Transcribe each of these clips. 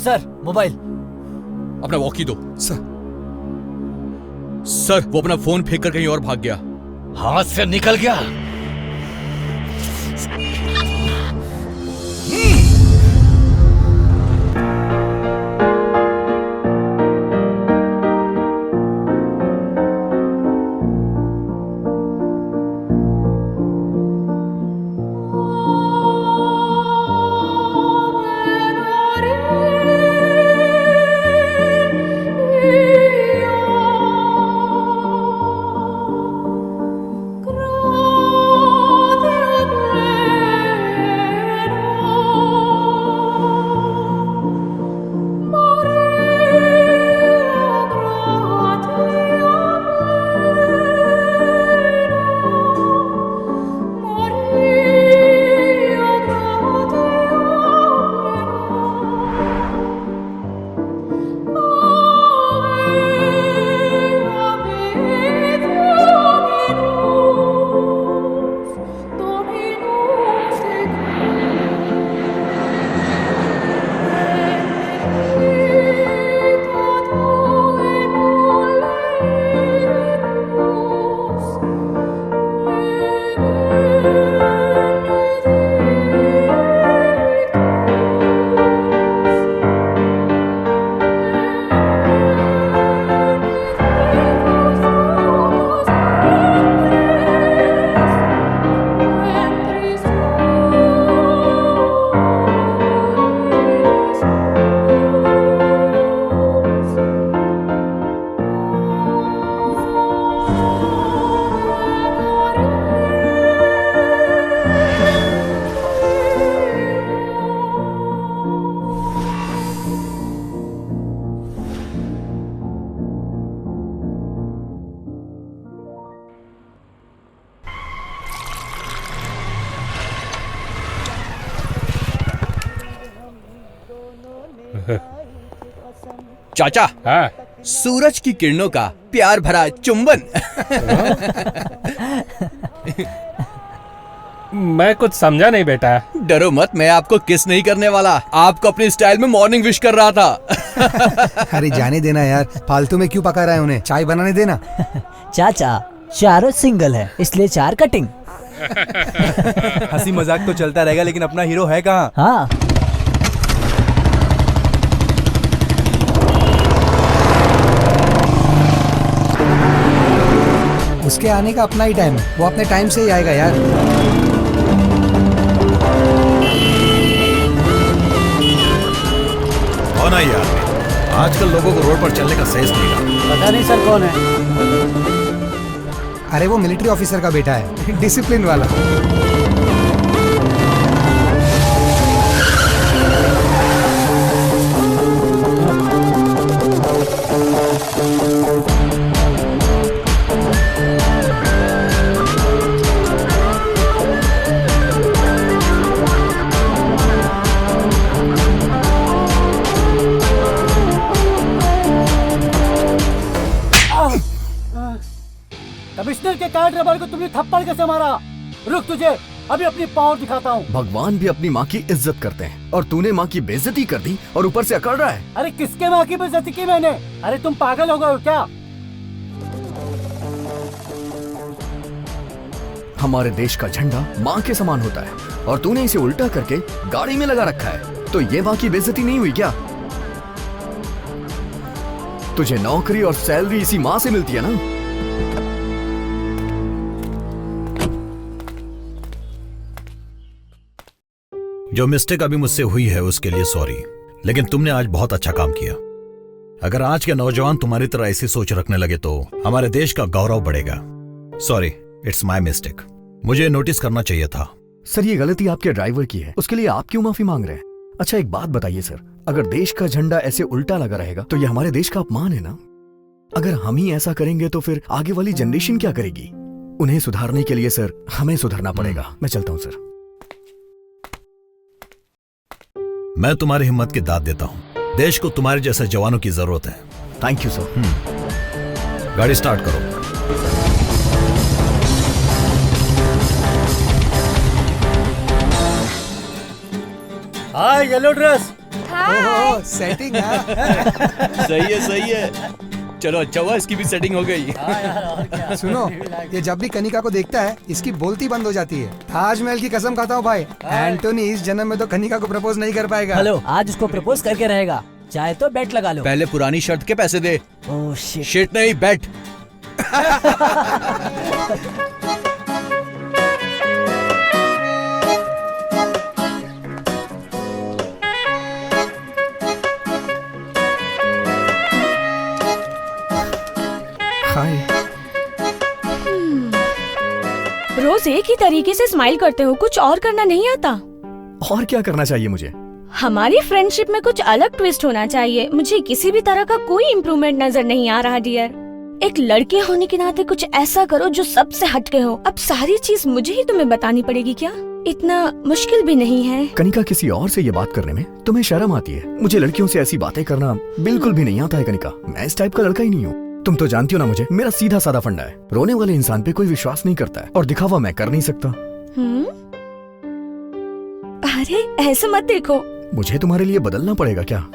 Sir mobile. अपना walkie दो। Sir वो अपना फोन फेंक कर कहीं और भाग गया। हाथ से निकल गया। चाचा, हाँ। सूरज की किरणों का प्यार भरा चुंबन। मैं कुछ समझा नहीं बेटा। डरो मत, मैं आपको किस नहीं करने वाला, आपको अपनी स्टाइल में मॉर्निंग विश कर रहा था। अरे जाने देना यार, फालतू में क्यों पका रहा है उन्हें, चाय बनाने देना। चाचा चारों सिंगल है इसलिए 4 कटिंग। हंसी मजाक तो चलता रहेगा लेकिन अपना हीरो है कहाँ? हाँ उसके आने का अपना ही टाइम है, वो अपने टाइम से ही आएगा यार। कौन है यार? आजकल लोगों को रोड पर चलने का सेंस नहीं रहा। पता नहीं सर कौन है। अरे वो मिलिट्री ऑफिसर का बेटा है, डिसिप्लिन वाला। कमिश्नर के कार ड्राइवर को तुमने थप्पड़ कैसे मारा? रुक, तुझे अभी अपनी पावर दिखाता हूँ। भगवान भी अपनी माँ की इज्जत करते हैं और तूने माँ की बेइज्जती कर दी और ऊपर से अकड़ रहा है। अरे किसके माँ की बेइज्जती की मैंने? अरे तुम पागल हो गए हो क्या? हमारे देश का झंडा माँ के समान होता है और तूने इसे उल्टा करके गाड़ी में लगा रखा है, तो ये माँ की बेइज्जती नहीं हुई क्या? तुझे नौकरी और सैलरी इसी माँ से मिलती है ना? जो मिस्टेक अभी मुझसे हुई है उसके लिए सॉरी, लेकिन तुमने आज बहुत अच्छा काम किया। अगर आज के नौजवान तुम्हारी तरह ऐसी सोच रखने लगे तो हमारे देश का गौरव बढ़ेगा। Sorry, it's my mistake. मुझे नोटिस करना चाहिए था। सर ये गलती आपके ड्राइवर की है, उसके लिए आप क्यों माफी मांग रहे हैं? अच्छा एक बात बताइए सर, अगर देश का झंडा ऐसे उल्टा लगा रहेगा तो ये हमारे देश का अपमान है ना? अगर हम ही ऐसा करेंगे तो फिर आगे वाली जनरेशन क्या करेगी? उन्हें सुधारने के लिए सर हमें सुधरना पड़ेगा। मैं चलता हूँ सर। मैं तुम्हारी हिम्मत की दाद देता हूं। देश को तुम्हारे जैसे जवानों की जरूरत है। Thank you sir. गाड़ी स्टार्ट करो। हाय येलो ड्रेस। ओहो सेटिंग है। सही है चलो अच्छा हुआ इसकी भी सेटिंग हो गई। सुनो, ये जब भी कनिका को देखता है इसकी बोलती बंद हो जाती है। ताजमहल की कसम खाता हूँ भाई, एंटोनी इस जन्म में तो कनिका को प्रपोज नहीं कर पाएगा। हेलो, आज उसको प्रपोज करके रहेगा, चाहे तो बेट लगा लो। पहले पुरानी शर्त के पैसे दे। Oh shit. शिट नहीं बैट। हाय। रोज एक ही तरीके से स्माइल करते हो, कुछ और करना नहीं आता? और क्या करना चाहिए मुझे? हमारी फ्रेंडशिप में कुछ अलग ट्विस्ट होना चाहिए। मुझे किसी भी तरह का कोई इम्प्रूवमेंट नजर नहीं आ रहा डियर। एक लड़के होने के नाते कुछ ऐसा करो जो सबसे हटके हो। अब सारी चीज मुझे ही तुम्हें बतानी पड़ेगी क्या? इतना मुश्किल भी नहीं है। कनिका, किसी और से ये बात करने में तुम्हें शर्म आती है? मुझे लड़कियों से ऐसी बातें करना बिल्कुल भी नहीं आता है कनिका। मैं इस टाइप का लड़का ही नहीं हूँ। तुम तो जानती हो ना मुझे, मेरा सीधा साधा फंडा है। रोने वाले इंसान पे कोई विश्वास नहीं करता है और दिखावा मैं कर नहीं सकता। अरे ऐसे मत देखो। मुझे तुम्हारे लिए बदलना पड़ेगा क्या?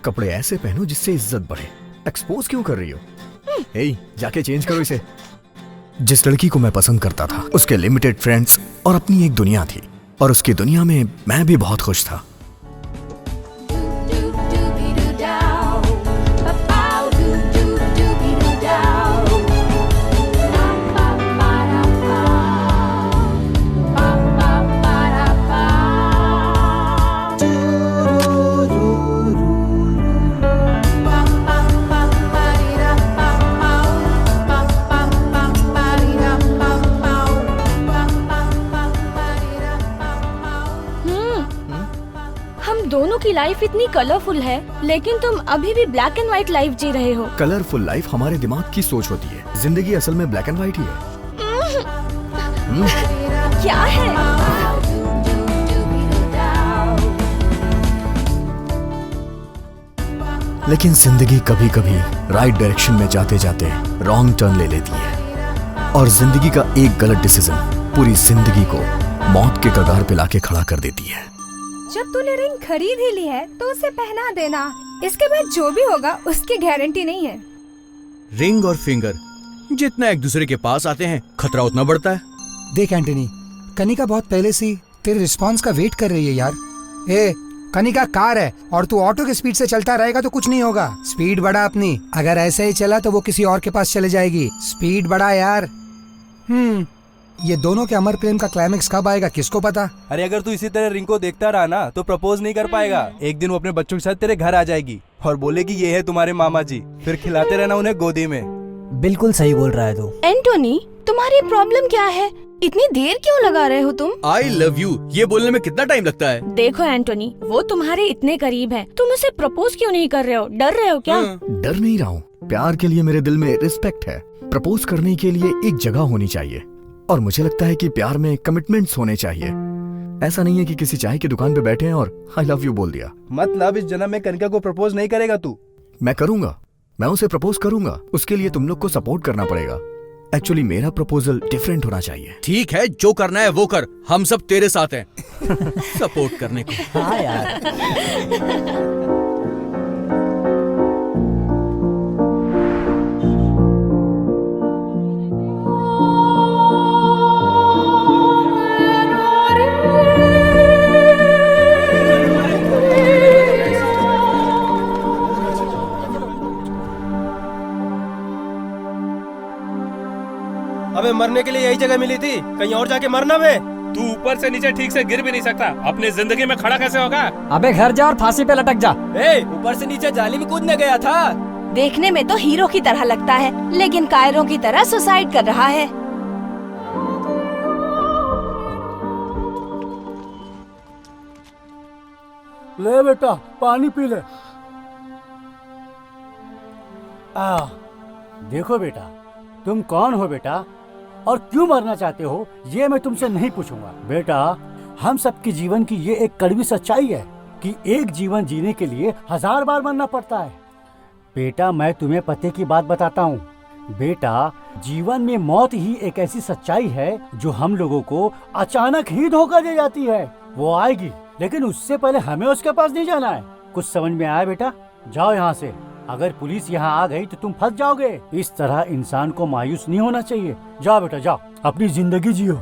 कपड़े ऐसे पहनो जिससे इज्जत बढ़े। एक्सपोज क्यों कर रही हो? हे, जाके चेंज करो इसे। जिस लड़की को मैं पसंद करता था उसके लिमिटेड फ्रेंड्स और अपनी एक दुनिया थी, और उसकी दुनिया में मैं भी बहुत खुश था। दोनों की लाइफ इतनी कलरफुल है, लेकिन तुम अभी भी ब्लैक एंड व्हाइट लाइफ जी रहे हो। कलरफुल लाइफ हमारे दिमाग की सोच होती है, जिंदगी असल में ब्लैक एंड व्हाइट ही है। क्या है? लेकिन जिंदगी कभी कभी राइट डायरेक्शन में जाते जाते रॉन्ग टर्न ले लेती है, और जिंदगी का एक गलत डिसीजन पूरी जिंदगी को मौत के कगार पे लाके खड़ा कर देती है। जब तूने रिंग खरीद ही ली है तो उसे पहना देना। इसके बाद जो भी होगा उसकी गारंटी नहीं है। रिंग और फिंगर जितना एक दूसरे के पास आते हैं खतरा उतना बढ़ता है। देख एंटनी, कनिका बहुत पहले से तेरे रिस्पांस का वेट कर रही है यार। ए, कनिका कार है और तू ऑटो की स्पीड से चलता रहेगा तो कुछ नहीं होगा। स्पीड बढ़ा अपनी, अगर ऐसे ही चला तो वो किसी और के पास चले जाएगी। स्पीड बढ़ा यार। ये दोनों के अमर प्रेम का क्लाइमेक्स कब आएगा किसको पता। अरे अगर तू इसी तरह रिंग को देखता रहा ना तो प्रपोज नहीं कर पाएगा। एक दिन वो अपने बच्चों के साथ तेरे घर आ जाएगी और बोलेगी ये है तुम्हारे मामा जी, फिर खिलाते रहना उन्हें गोदी में। बिल्कुल सही बोल रहा है तू। एंटोनी, तुम्हारी प्रॉब्लम क्या है? इतनी देर क्यों लगा रहे हो तुम? आई लव यू ये बोलने में कितना टाइम लगता है? देखो एंटोनी, वो तुम्हारे इतने करीब है, तुम उसे प्रपोज क्यों नहीं कर रहे हो? डर रहे हो क्या? डर नहीं रहा हूँ, प्यार के लिए मेरे दिल में रिस्पेक्ट है। प्रपोज करने के लिए एक जगह होनी चाहिए, और मुझे लगता है कि प्यार में कमिटमेंट्स होने चाहिए। ऐसा नहीं है कि किसी चाय की दुकान पे बैठे हैं और आई लव यू बोल दिया। मतलब इस जन्म में कनिका को प्रपोज नहीं करेगा तू? मैं करूंगा, मैं उसे प्रपोज करूंगा। उसके लिए तुम लोग को सपोर्ट करना पड़ेगा। एक्चुअली मेरा प्रपोजल डिफरेंट होना चाहिए। ठीक है, जो करना है वो कर, हम सब तेरे साथ हैं सपोर्ट करने को। हाँ यार। अबे मरने के लिए यही जगह मिली थी, कहीं और जाके मरना बे। तू ऊपर से नीचे ठीक से गिर भी नहीं सकता, अपनी जिंदगी में खड़ा कैसे होगा? अबे घर जा और फांसी पे लटक जा। ऊपर से नीचे जाली में कूदने गया था। देखने में तो हीरो की तरह लगता है, लेकिन कायरों की तरह सुसाइड कर रहा है। ले बेटा पानी पी ले। देखो बेटा, तुम कौन हो बेटा और क्यों मरना चाहते हो ये मैं तुमसे नहीं पूछूंगा। बेटा, हम सबके जीवन की ये एक कड़वी सच्चाई है कि एक जीवन जीने के लिए 1000 बार मरना पड़ता है। बेटा, मैं तुम्हें पते की बात बताता हूँ। बेटा, जीवन में मौत ही एक ऐसी सच्चाई है जो हम लोगों को अचानक ही धोखा दे जाती है। वो आएगी, लेकिन उससे पहले हमें उसके पास नहीं जाना है। कुछ समझ में आया बेटा? जाओ यहाँ से। अगर पुलिस यहाँ आ गई तो तुम फंस जाओगे। इस तरह इंसान को मायूस नहीं होना चाहिए। जाओ बेटा जाओ, अपनी जिंदगी जियो।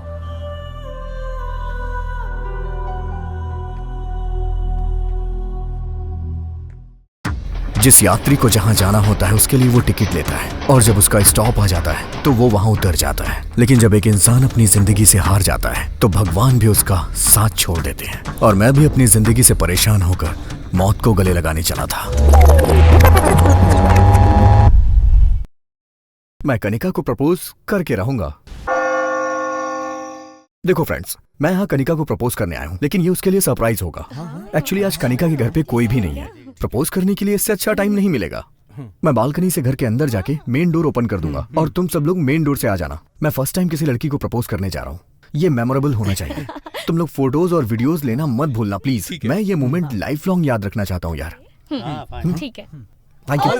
जिस यात्री को जहां जाना होता है उसके लिए वो टिकट लेता है और जब उसका स्टॉप आ जाता है तो वो वहां उतर जाता है। लेकिन जब एक इंसान अपनी जिंदगी से हार जाता है तो भगवान भी उसका साथ छोड़ देते हैं। और मैं भी अपनी जिंदगी से परेशान होकर मौत को गले लगाने चला था। मैं कनिका को प्रपोज करके रहूंगा। देखो फ्रेंड्स, मैं यहाँ कनिका को प्रपोज करने आया हूँ, लेकिन ये उसके लिए सरप्राइज होगा। एक्चुअली आज कनिका के घर पे कोई भी नहीं है। प्रपोज करने के लिए इससे अच्छा टाइम नहीं मिलेगा। मैं बालकनी से घर के अंदर जाके मेन डोर ओपन कर दूंगा और तुम सब लोग मेन डोर से आ जाना। मैं फर्स्ट टाइम किसी लड़की को प्रपोज करने जा रहा हूँ। ये मेमोरेबल होना चाहिए। तुम लोग फोटोज और वीडियोस लेना मत भूलना प्लीज। मैं ये मोमेंट लाइफ लॉन्ग याद रखना चाहता हूँ यार। ठीक है। Thank you.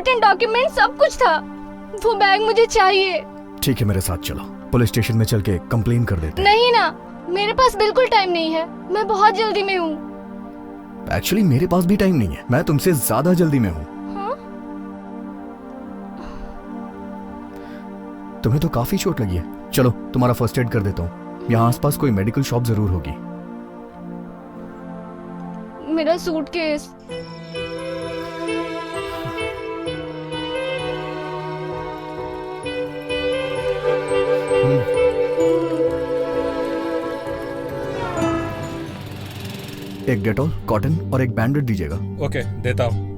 इम्पोर्टेंट डॉक्यूमेंट सब कुछ था। वो बैग मुझे चाहिए। ठीक है, मेरे साथ चलो, पुलिस स्टेशन में चल के कंप्लेन कर देते हैं। नहीं ना, मेरे पास बिल्कुल टाइम नहीं है, मैं बहुत जल्दी में हूँ। एक्चुअली मेरे पास भी टाइम नहीं है, मैं तुमसे ज्यादा जल्दी में हूँ। हाँ? तुम्हें तो काफी चोट लगी है। चलो तुम्हारा फर्स्ट एड कर देता हूँ। यहाँ आसपास कोई मेडिकल शॉप जरूर होगी। मेरा सूटकेस। एक डेटॉल, कॉटन और एक बैंडेड दीजिएगा। ओके, देता हूँ।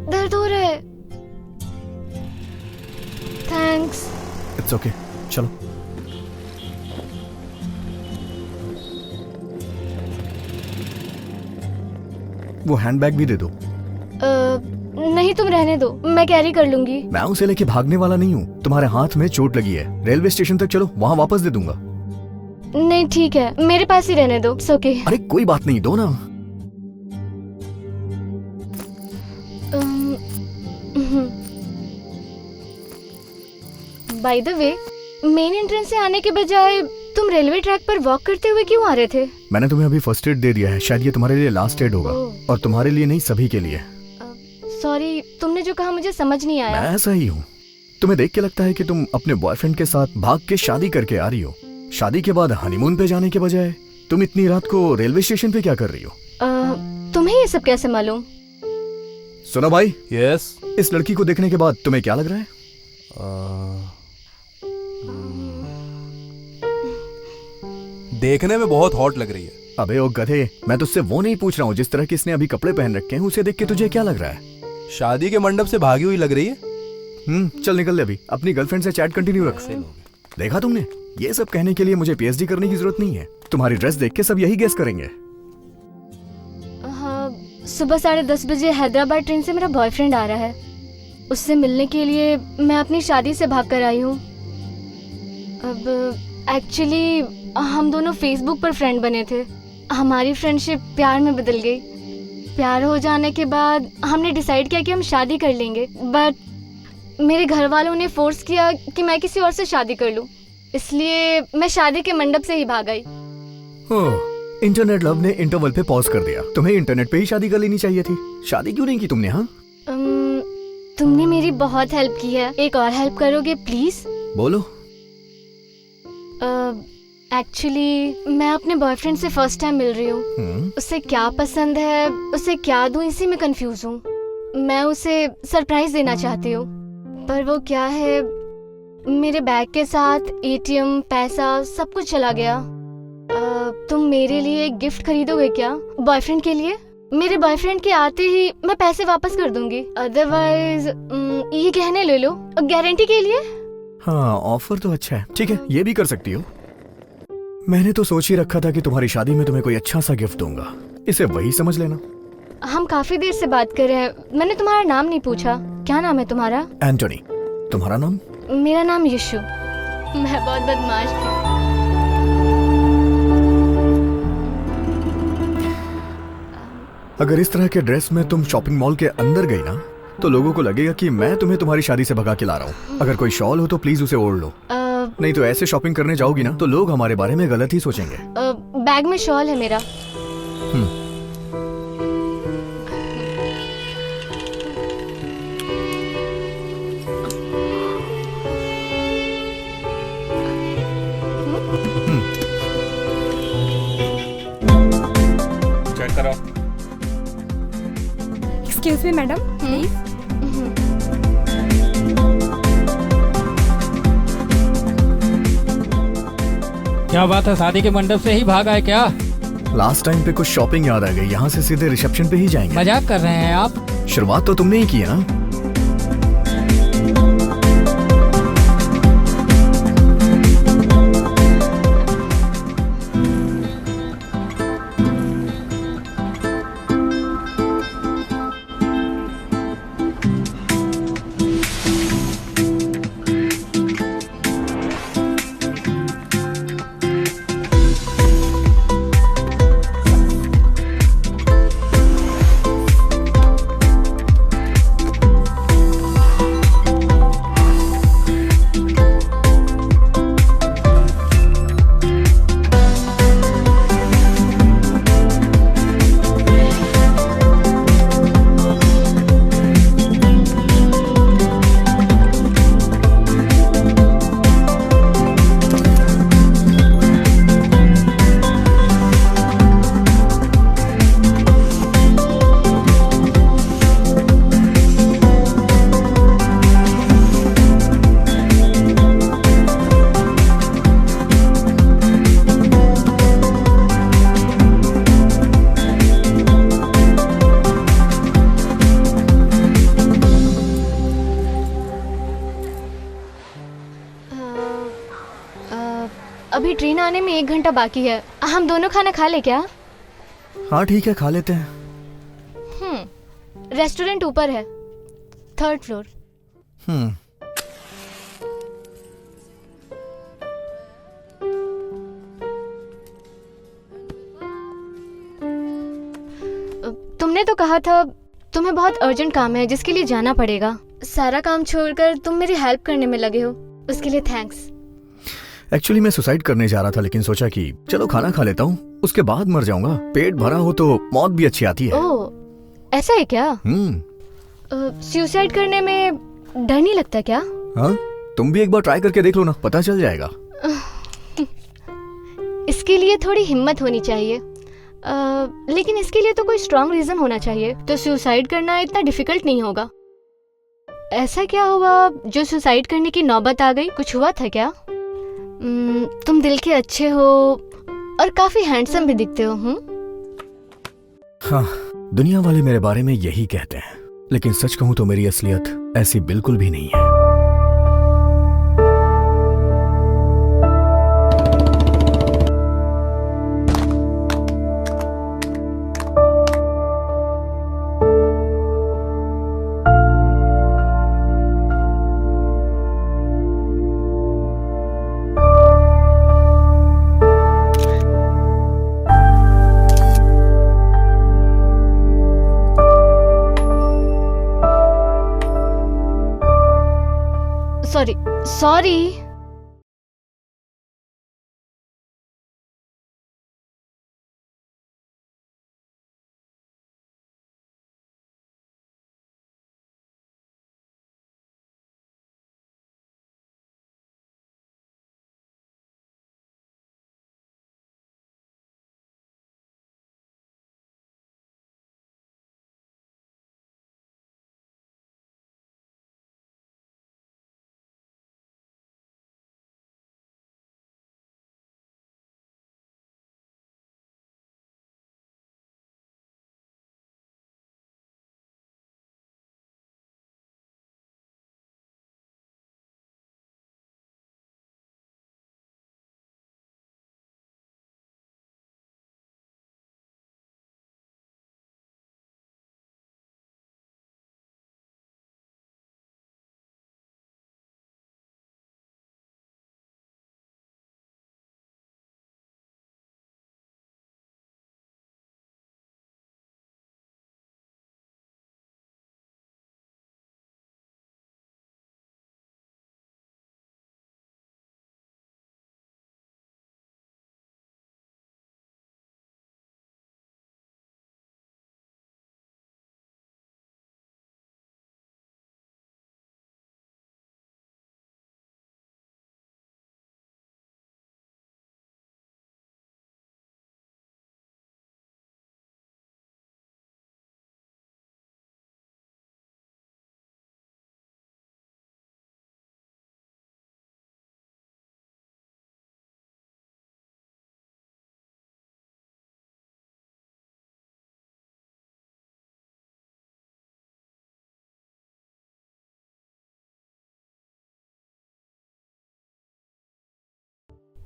दर्द हो रहा है। थैंक्स। इट्स ओके, चलो। वो हैंडबैग भी दे दो। नहीं, तुम रहने दो, मैं कैरी कर लूंगी। मैं उसे लेके भागने वाला नहीं हूँ। तुम्हारे हाथ में चोट लगी है, रेलवे स्टेशन तक चलो, वहाँ वापस दे दूंगा। नहीं ठीक है, मेरे पास ही रहने दो। It's okay. अरे कोई बात नहीं, दो ना। By the way, main entrance से आने के बजाय तुम रेलवे ट्रैक पर वॉक करते हुए क्यों आ रहे थे? मैंने तुम्हें अभी फर्स्ट एड दे दिया है, शायद ये तुम्हारे लिए लास्ट एड होगा। और तुम्हारे लिए नहीं, सभी के लिए। सॉरी, तुमने जो कहा मुझे समझ नहीं आया। मैं ऐसा ही हूँ। तुम्हें देख के लगता है कि तुम अपने बॉयफ्रेंड के साथ भाग के शादी करके आ रही हो। शादी के बाद हनीमून पे जाने के बजाय तुम इतनी रात को रेलवे स्टेशन पे क्या कर रही हो? तुम्हें ये सब कैसे मालूम? सुनो भाई। यस। इस लड़की को देखने के बाद तुम्हें क्या लग रहा है? देखने में बहुत हॉट लग रही है। अबे ओ गधे, मैं तुझसे वो नहीं पूछ रहा हूँ जिस तरह की इसने अभी कपड़े पहन रखे हैं, उसे देख के तुझे क्या लग रहा है? शादी के मंडप से भागी हुई लग रही है। चल निकल ले अभी, अपनी गर्लफ्रेंड से चैट कंटिन्यू रख। देखा तुमने, ये सब कहने के लिए मुझे पीएचडी करने की जरूरत नहीं है। तुम्हारी ड्रेस देख के सब यही गेस करेंगे। हाँ, सुबह 10:30 बजे हैदराबाद ट्रेन से मेरा बॉयफ्रेंड आ रहा है। उससे मिलने के लिए मैं अपनी शादी से भाग कर आई हूँ। अब एक्चुअली हम दोनों फेसबुक पर फ्रेंड बने थे। हमारी फ्रेंडशिप प्यार में बदल गई। प्यार हो जाने के बाद हमने डिसाइड किया कि हम शादी कर लेंगे, बट मेरे घर वालों ने फोर्स किया कि मैं किसी और से शादी कर लूं। इसलिए मैं शादी के मंडप से ही भाग आई। इंटरनेट लव ने इंटरवल पे पॉज कर दिया। तुम्हें इंटरनेट पे ही शादी कर लेनी चाहिए थी। शादी क्यों नहीं की तुमने? हाँ, तुमने मेरी बहुत हेल्प की है, एक और हेल्प करोगे प्लीज? बोलो। एक्चुअली मैं अपने बॉयफ्रेंड से फर्स्ट टाइम मिल रही हूँ। उसे क्या पसंद है, उसे क्या दूं, इसी में कंफ्यूज हूँ। मैं उसे सरप्राइज देना चाहती हूँ, पर वो क्या है, मेरे बैग के साथ एटीएम, पैसा सब कुछ चला गया। तुम मेरे लिए एक गिफ्ट खरीदोगे क्या बॉयफ्रेंड के लिए? मेरे बॉयफ्रेंड के आते ही मैं पैसे वापस कर दूंगी, अदरवाइज ये गहने ले लो गारंटी के लिए। हाँ, ऑफर तो अच्छा है। ठीक है, ये भी कर सकती हो। मैंने तो सोच ही रखा था कि तुम्हारी शादी में तुम्हें कोई अच्छा सा गिफ्ट दूंगा। इसे वही समझ लेना। हम काफी देर से बात कर रहे हैं, मैंने तुम्हारा नाम नहीं पूछा। क्या नाम है तुम्हारा? एंटोनी। तुम्हारा नाम? मेरा नाम यशु। मैं बहुत बदमाश थी। अगर इस तरह के ड्रेस में तुम शॉपिंग मॉल के अंदर गई ना, तो लोगों को लगेगा कि मैं तुम्हें तुम्हारी शादी से भगा के ला रहा हूँ। अगर कोई शॉल हो तो प्लीज उसे ओढ़ लो। नहीं तो ऐसे शॉपिंग करने जाओगी ना तो लोग हमारे बारे में गलत ही सोचेंगे। बैग में शॉल है मेरा। चेक करो। Excuse me madam, please. क्या बात है, शादी के मंडप से ही भागा है क्या? लास्ट टाइम पे कुछ शॉपिंग याद आ गई। यहाँ से सीधे रिसेप्शन पे ही जाएंगे। मजाक कर रहे हैं आप? शुरुआत तो तुमने ही की है ना। अभी ट्रेन आने में 1 घंटा बाकी है। हम दोनों खाना खा ले क्या? हाँ ठीक है, खा लेते हैं। रेस्टोरेंट ऊपर है, 3rd फ्लोर। तुमने तो कहा था तुम्हें बहुत अर्जेंट काम है जिसके लिए जाना पड़ेगा। सारा काम छोड़कर तुम मेरी हेल्प करने में लगे हो, उसके लिए थैंक्स। एक्चुअली मैं सुसाइड करने जा रहा था, लेकिन सोचा कि चलो खाना खा लेता हूँ, उसके बाद मर जाऊंगा। पेट भरा हो तो मौत भी अच्छी आती है। ओह, ऐसा है क्या? सुसाइड करने में डर नहीं लगता क्या? हाँ, तुम भी एक बार ट्राई करके देख लो ना, पता चल जाएगा। इसके लिए थोड़ी हिम्मत होनी चाहिए, लेकिन इसके लिए तो कोई स्ट्रॉन्ग रीजन होना चाहिए। तो सुसाइड करना इतना डिफिकल्ट नहीं होगा। ऐसा क्या हुआ जो सुसाइड करने की नौबत आ गई? कुछ हुआ था क्या? तुम दिल के अच्छे हो और काफी हैंडसम भी दिखते हो। हाँ, दुनिया वाले मेरे बारे में यही कहते हैं, लेकिन सच कहूं तो मेरी असलियत ऐसी बिल्कुल भी नहीं है। सॉरी।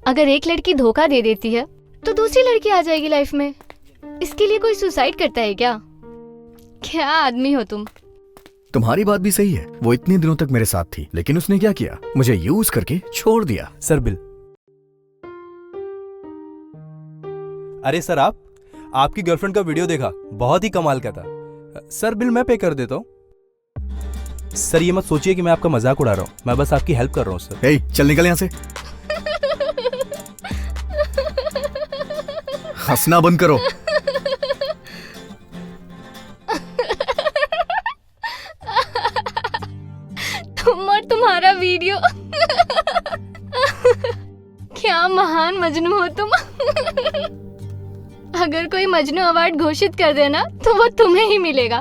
अगर एक लड़की धोखा दे देती है तो दूसरी लड़की आ जाएगी लाइफ में। इसके लिए कोई सुसाइड करता है क्या? क्या आदमी हो तुम। तुम्हारी बात भी सही है। वो इतने दिनों तक मेरे साथ थी, लेकिन उसने क्या किया? मुझे यूज करके छोड़ दिया। Sir bill. अरे सर, आपकी गर्लफ्रेंड का वीडियो देखा, बहुत ही कमाल का था। सर बिल मैं पे कर देता हूँ। सर ये मत सोचिए कि मैं आपका मजाक उड़ा रहा हूँ, मैं बस आपकी हेल्प कर रहा हूँ सर। हे, चल निकल यहाँ से। हंसना बंद करो। तुम और तुम्हारा वीडियो। क्या महान मजनू हो तुम। अगर कोई मजनू अवार्ड घोषित कर देना तो वो तुम्हें ही मिलेगा।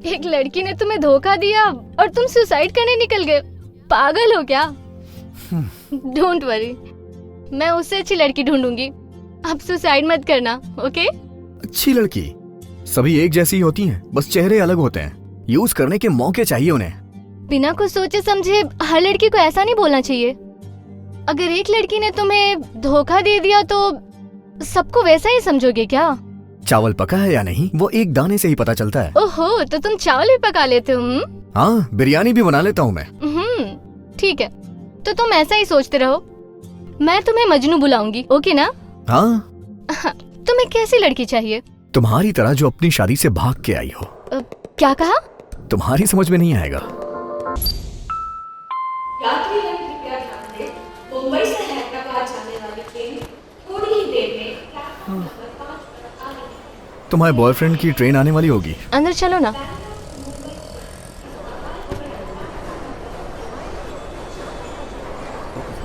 एक लड़की ने तुम्हें धोखा दिया और तुम सुसाइड करने निकल गए। पागल हो क्या? डोंट वरी, मैं उससे अच्छी लड़की ढूंढूंगी। अब सुसाइड मत करना, ओके? अच्छी लड़की सभी एक जैसी होती हैं, बस चेहरे अलग होते हैं। यूज करने के मौके चाहिए उन्हें। बिना कुछ सोचे समझे हर लड़की को ऐसा नहीं बोलना चाहिए। अगर एक लड़की ने तुम्हें धोखा दे दिया तो सबको वैसा ही समझोगे क्या? चावल पका है या नहीं वो एक दाने से ही पता चलता है। ओहो, तो तुम चावल भी पका लेते हो? हाँ, बिरयानी भी बना लेता हूँ मैं। ठीक है, तो तुम ऐसा ही सोचते रहो। मैं तुम्हें मजनू बुलाऊंगी, ओके ना? हाँ। तुम्हें कैसी लड़की चाहिए? तुम्हारी तरह जो अपनी शादी से भाग के आई हो। क्या कहा? तुम्हारी समझ में नहीं आएगा। यात्रीगण कृपया ध्यान दें, मुंबई से हैदराबाद जाने वाली ट्रेन थोड़ी ही देर में प्लेटफॉर्म नंबर 5 पर आ रही है। तुम्हारे बॉयफ्रेंड की ट्रेन आने वाली होगी। अंदर चलो ना।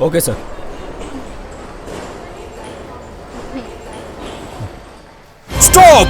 Okay sir. स्टॉप!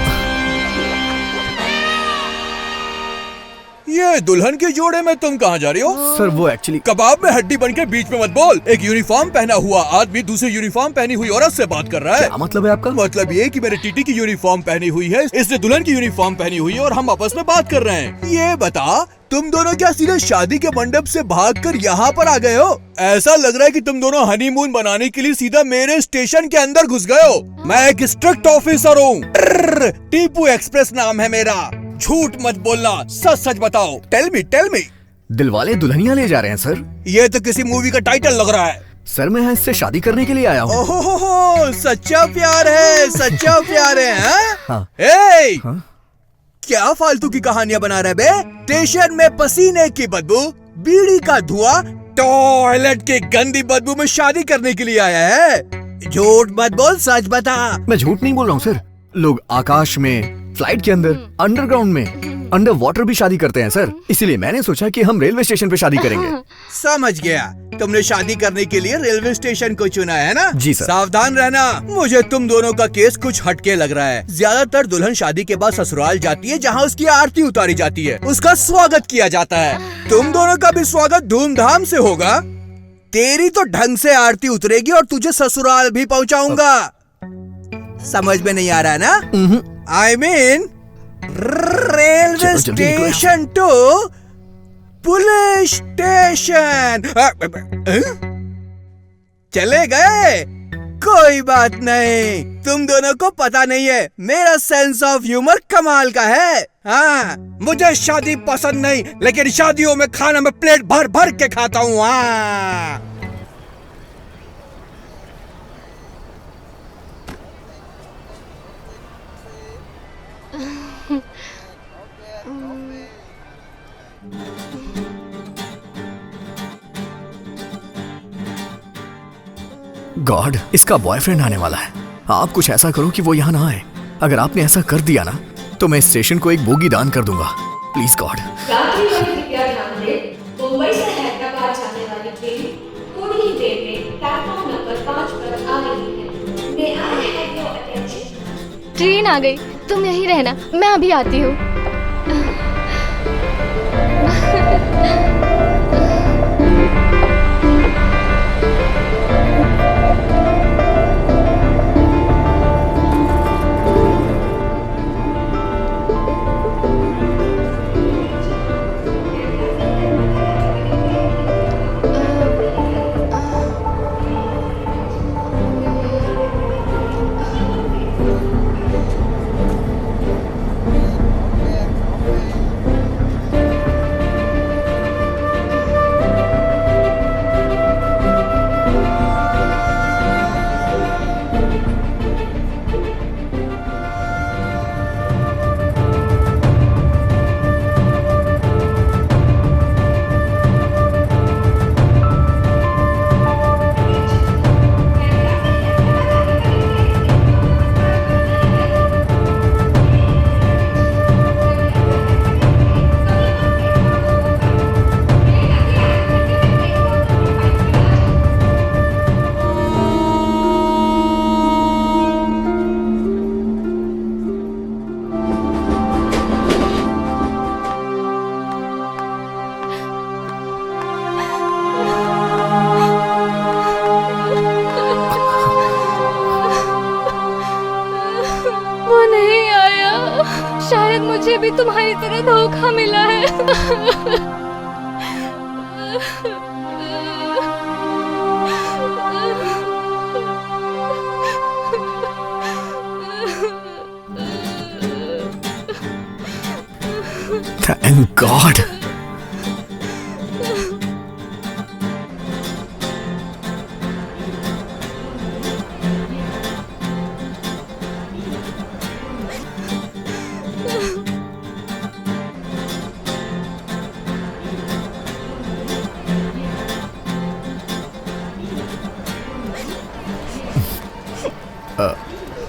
ये दुल्हन के जोड़े में तुम कहाँ जा रही हो? सर वो एक्चुअली कबाब में हड्डी बनके बीच में मत बोल। एक यूनिफॉर्म पहना हुआ आदमी दूसरी यूनिफॉर्म पहनी हुई औरत से बात कर रहा है। क्या मतलब है आपका? मतलब ये कि मेरे टीटी की यूनिफॉर्म पहनी हुई है, इसने दुल्हन की यूनिफॉर्म पहनी हुई है और हम आपस में बात कर रहे हैं। ये बता, तुम दोनों क्या सीधे शादी के मंडप से भागकर यहाँ पर आ गए हो? ऐसा लग रहा है कि तुम दोनों हनीमून बनाने के लिए सीधा मेरे स्टेशन के अंदर घुस गए हो। मैं एक स्ट्रिक्ट ऑफिसर हूँ, टीपू एक्सप्रेस नाम है मेरा। झूठ मत बोलना, सच सच बताओ। Tell me. दिलवाले दुल्हनिया ले जा रहे हैं सर। ये तो किसी मूवी का टाइटल लग रहा है। सर मैं इससे शादी करने के लिए आया हूँ। ओहो, सच्चा प्यार है, सच्चा प्यार है। हाँ। ए, हाँ? क्या फालतू की कहानियां बना रहे बे? स्टेशन में पसीने की बदबू, बीड़ी का धुआं, टॉयलेट की गंदी बदबू में शादी करने के लिए आया है। झूठ मत बोल, सच बता। मैं झूठ नहीं बोल रहा हूँ सर। लोग आकाश में, फ्लाइट के अंदर, अंडरग्राउंड में, अंडर वाटर भी शादी करते हैं सर। इसीलिए मैंने सोचा कि हम रेलवे स्टेशन पे शादी करेंगे। समझ गया, तुमने शादी करने के लिए रेलवे स्टेशन को चुना है ना? जी सर। सावधान रहना, मुझे तुम दोनों का केस कुछ हटके लग रहा है। ज्यादातर दुल्हन शादी के बाद ससुराल जाती है, जहाँ उसकी आरती उतारी जाती है, उसका स्वागत किया जाता है। तुम दोनों का भी स्वागत धूमधाम से होगा। तेरी तो ढंग से आरती उतरेगी और तुझे ससुराल भी पहुँचाऊंगा। समझ में नहीं आ रहा है ना? I mean, railway station to police station. चले गए? कोई बात नहीं, तुम दोनों को पता नहीं है, मेरा सेंस ऑफ ह्यूमर कमाल का है। हाँ, मुझे शादी पसंद नहीं, लेकिन शादियों में खाना में प्लेट भर भर के खाता हूँ। हाँ, गॉड, इसका बॉयफ्रेंड आने वाला है। आप कुछ ऐसा करो कि वो यहाँ ना आए। अगर आपने ऐसा कर दिया ना तो मैं स्टेशन को एक बोगी दान कर दूंगा। Please God. यात्रीगण कृपया ध्यान दें, मुंबई से हैदराबाद जाने वाली ट्रेन थोड़ी ही देर में प्लेटफॉर्म नंबर 5 पर आ रही है। May I have your attention? Train आ गई, तुम यहीं रहना, मैं अभी आती हूँ। शायद मुझे भी तुम्हारी तरह धोखा मिला है। Thank God.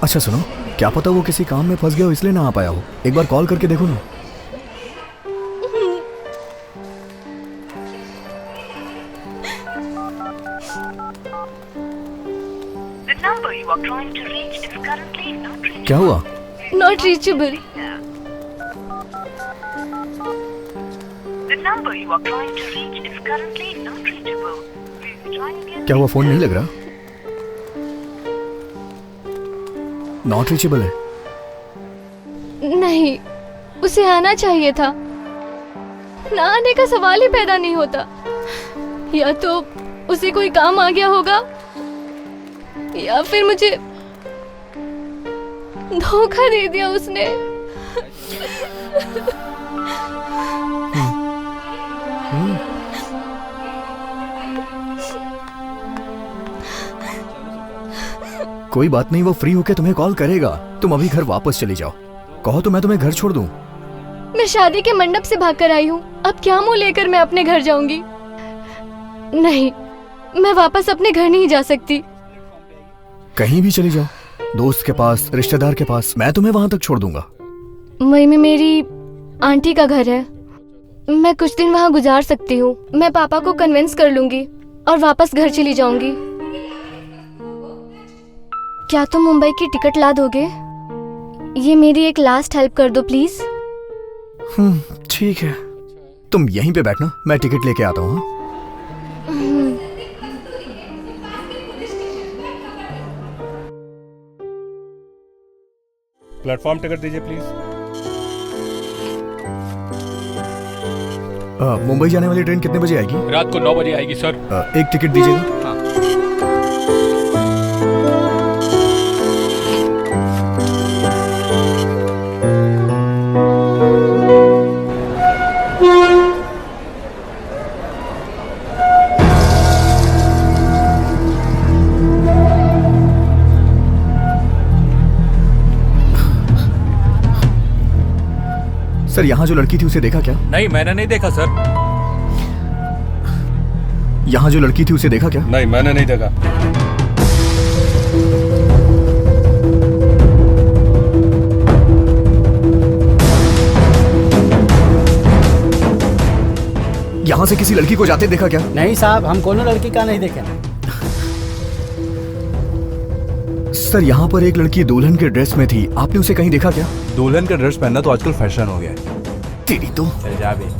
अच्छा सुनो, क्या पता वो किसी काम में फंस गया हो इसलिए ना आ पाया हो। एक बार कॉल करके देखो ना। क्या हुआ? Not reachable. क्या हुआ, फोन नहीं लग रहा? नॉट रीचेबल है? नहीं, उसे आना चाहिए था। ना आने का सवाल ही पैदा नहीं होता। या तो उसे कोई काम आ गया होगा या फिर मुझे धोखा दे दिया उसने। कोई बात नहीं, वो फ्री होके तुम्हें कॉल करेगा। तुम अभी घर वापस चली जाओ। कहो तो मैं तुम्हें घर छोड़ दूं। मैं शादी के मंडप से भागकर आई हूँ। अब क्या मुंह लेकर मैं अपने घर जाऊंगी? नहीं, मैं वापस अपने घर नहीं जा सकती। कहीं भी चली जाओ, दोस्त के पास, रिश्तेदार के पास, मैं तुम्हें वहां तक छोड़ दूंगा। मई में मेरी आंटी का घर है। मैं कुछ दिन वहाँ गुजार सकती हूँ। मैं पापा को कन्विंस कर लूंगी और वापस घर चली जाऊंगी। क्या तुम मुंबई की टिकट ला दोगे? ये मेरी एक लास्ट हेल्प कर दो प्लीज। ठीक है, तुम यहीं पे बैठना, मैं टिकट लेके आता हूँ। प्लेटफॉर्म टिकट दीजिए प्लीज। मुंबई जाने वाली ट्रेन कितने बजे आएगी? रात को 9 बजे आएगी सर। एक टिकट दीजिएगा। सर, यहाँ जो लड़की थी उसे देखा क्या? नहीं, मैंने नहीं देखा सर। यहाँ जो लड़की थी उसे देखा क्या? नहीं, मैंने नहीं देखा। यहाँ से किसी लड़की को जाते देखा क्या? नहीं साहब, हम कोनो लड़की का नहीं देखे। सर, यहाँ पर एक लड़की दुल्हन के ड्रेस में थी, आपने उसे कहीं देखा क्या? दुल्हन का ड्रेस पहनना तो आजकल फैशन हो गया है। तेरी तो। चल जा बे।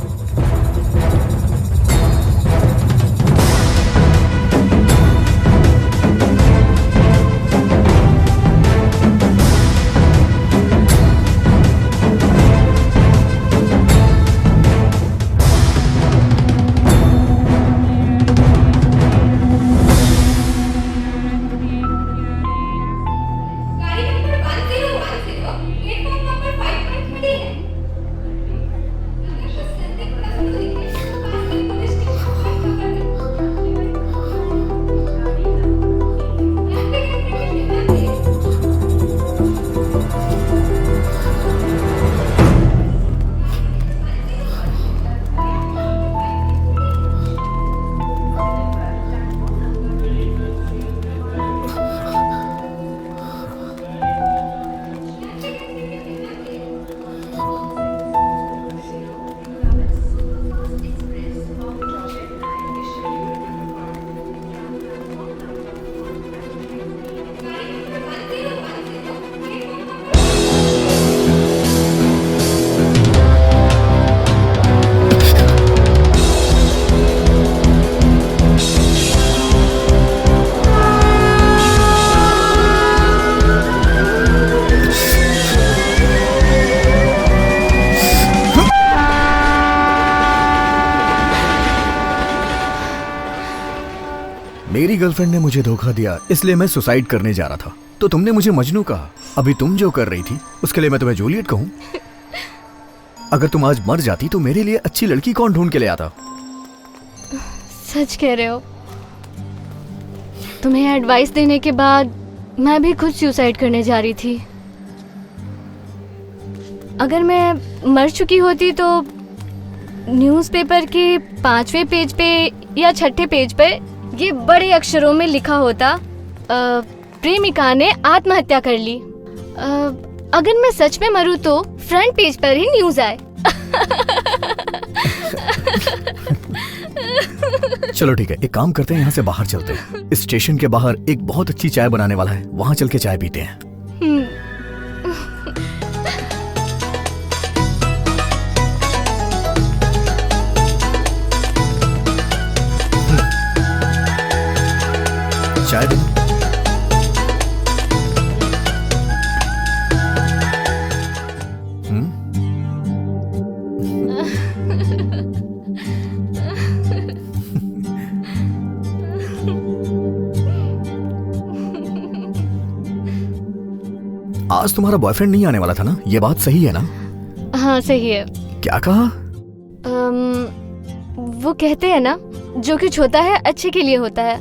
मेरी गर्लफ्रेंड ने मुझे धोखा दिया, इसलिए मैं सुसाइड करने जा रहा था, तो तुमने मुझे मजनू कहा। अभी तुम जो कर रही थी उसके लिए मैं तुम्हें जूलियट कहूँ? अगर तुम आज मर जाती तो मेरे लिए अच्छी लड़की कौन ढूंढ के ले आता? सच कह रहे हो। तुम्हें एडवाइस देने के बाद मैं भी खुद सुसाइड करने जा रही थी। अगर मैं मर चुकी होती तो न्यूज़पेपर के 5वें पेज पे या 6ठे पेज पे ये बड़े अक्षरों में लिखा होता, प्रेमिका ने आत्महत्या कर ली। अगर मैं सच में मरूं तो फ्रंट पेज पर ही न्यूज़ आए। चलो ठीक है, एक काम करते हैं, यहाँ से बाहर चलते हैं। इस स्टेशन के बाहर एक बहुत अच्छी चाय बनाने वाला है, वहाँ चल के चाय पीते हैं। चाय दे। आज तुम्हारा बॉयफ्रेंड नहीं आने वाला था ना? ये बात सही है ना? हाँ सही है। क्या कहा? वो कहते हैं ना, जो कुछ होता है अच्छे के लिए होता है,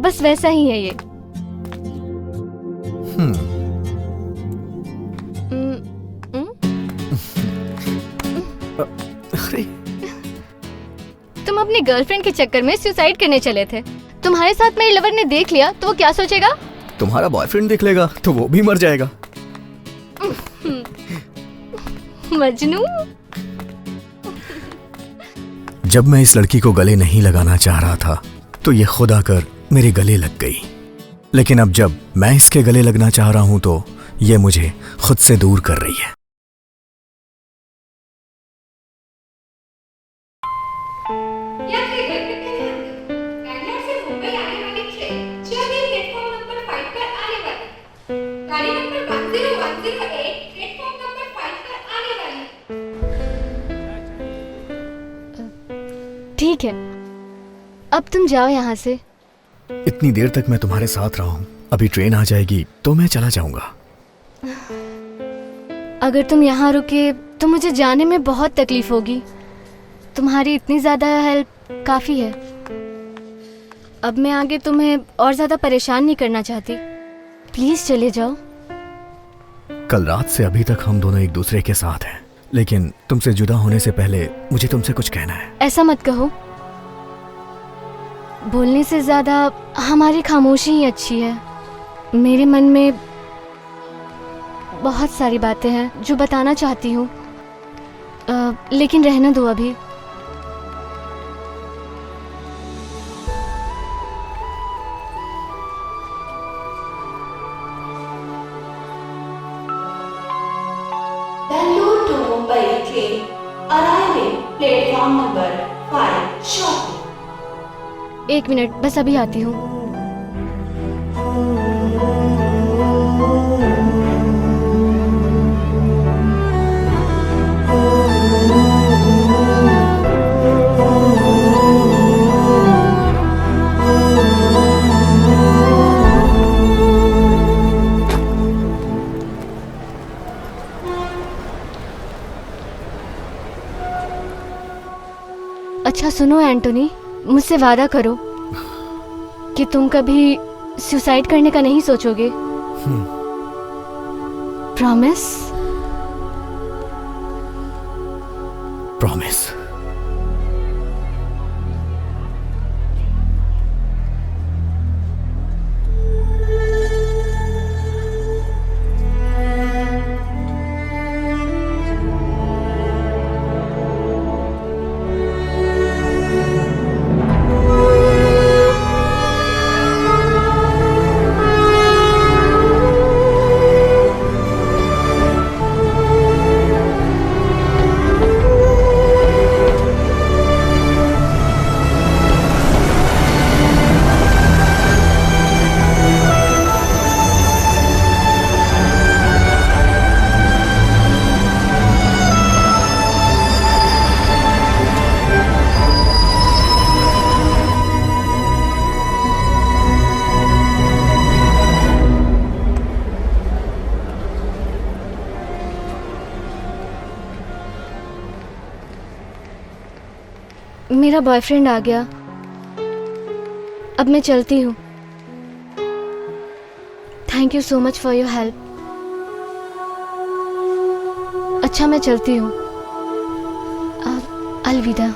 बस वैसा ही है ये। अरे तुम अपनी गर्लफ्रेंड के चक्कर में सुसाइड करने चले थे। तुम्हारे साथ मेरे लवर ने देख लिया तो वो क्या सोचेगा? तुम्हारा बॉयफ्रेंड देख लेगा तो वो भी मर जाएगा। मजनू। जब मैं इस लड़की को गले नहीं लगाना चाह रहा था तो ये खुद आकर मेरे गले लग गई, लेकिन अब जब मैं इसके गले लगना चाह रहा हूं तो ये मुझे खुद से दूर कर रही है। ठीक है, अब तुम जाओ यहाँ से। इतनी देर तक मैं तुम्हारे साथ रहा हूँ, अभी ट्रेन आ जाएगी तो मैं चला जाऊंगा। अगर तुम यहाँ रुके तो मुझे जाने में बहुत तकलीफ होगी। तुम्हारी इतनी ज़्यादा हेल्प काफ़ी है। अब मैं आगे तुम्हें और ज़्यादा परेशान नहीं करना चाहती। प्लीज़ चले जाओ। कल रात से अभी तक हम दोनों एक दूसरे के साथ हैं, लेकिन तुमसे जुदा होने से पहले मुझे तुमसे कुछ कहना है। ऐसा मत कहो। बोलने से ज़्यादा हमारी खामोशी ही अच्छी है। मेरे मन में बहुत सारी बातें हैं जो बताना चाहती हूँ, लेकिन रहने दो अभी। Bangalore to Mumbai train arriving platform number 5 shortly. 1 minute, बस अभी आती हूँ। अच्छा सुनो एंटोनी, मुझसे वादा करो कि तुम कभी सुसाइड करने का नहीं सोचोगे। प्रॉमिस? प्रॉमिस। मेरा बॉयफ्रेंड आ गया। अब मैं चलती हूँ। Thank you so much for your help. अच्छा मैं चलती हूँ। अलविदा।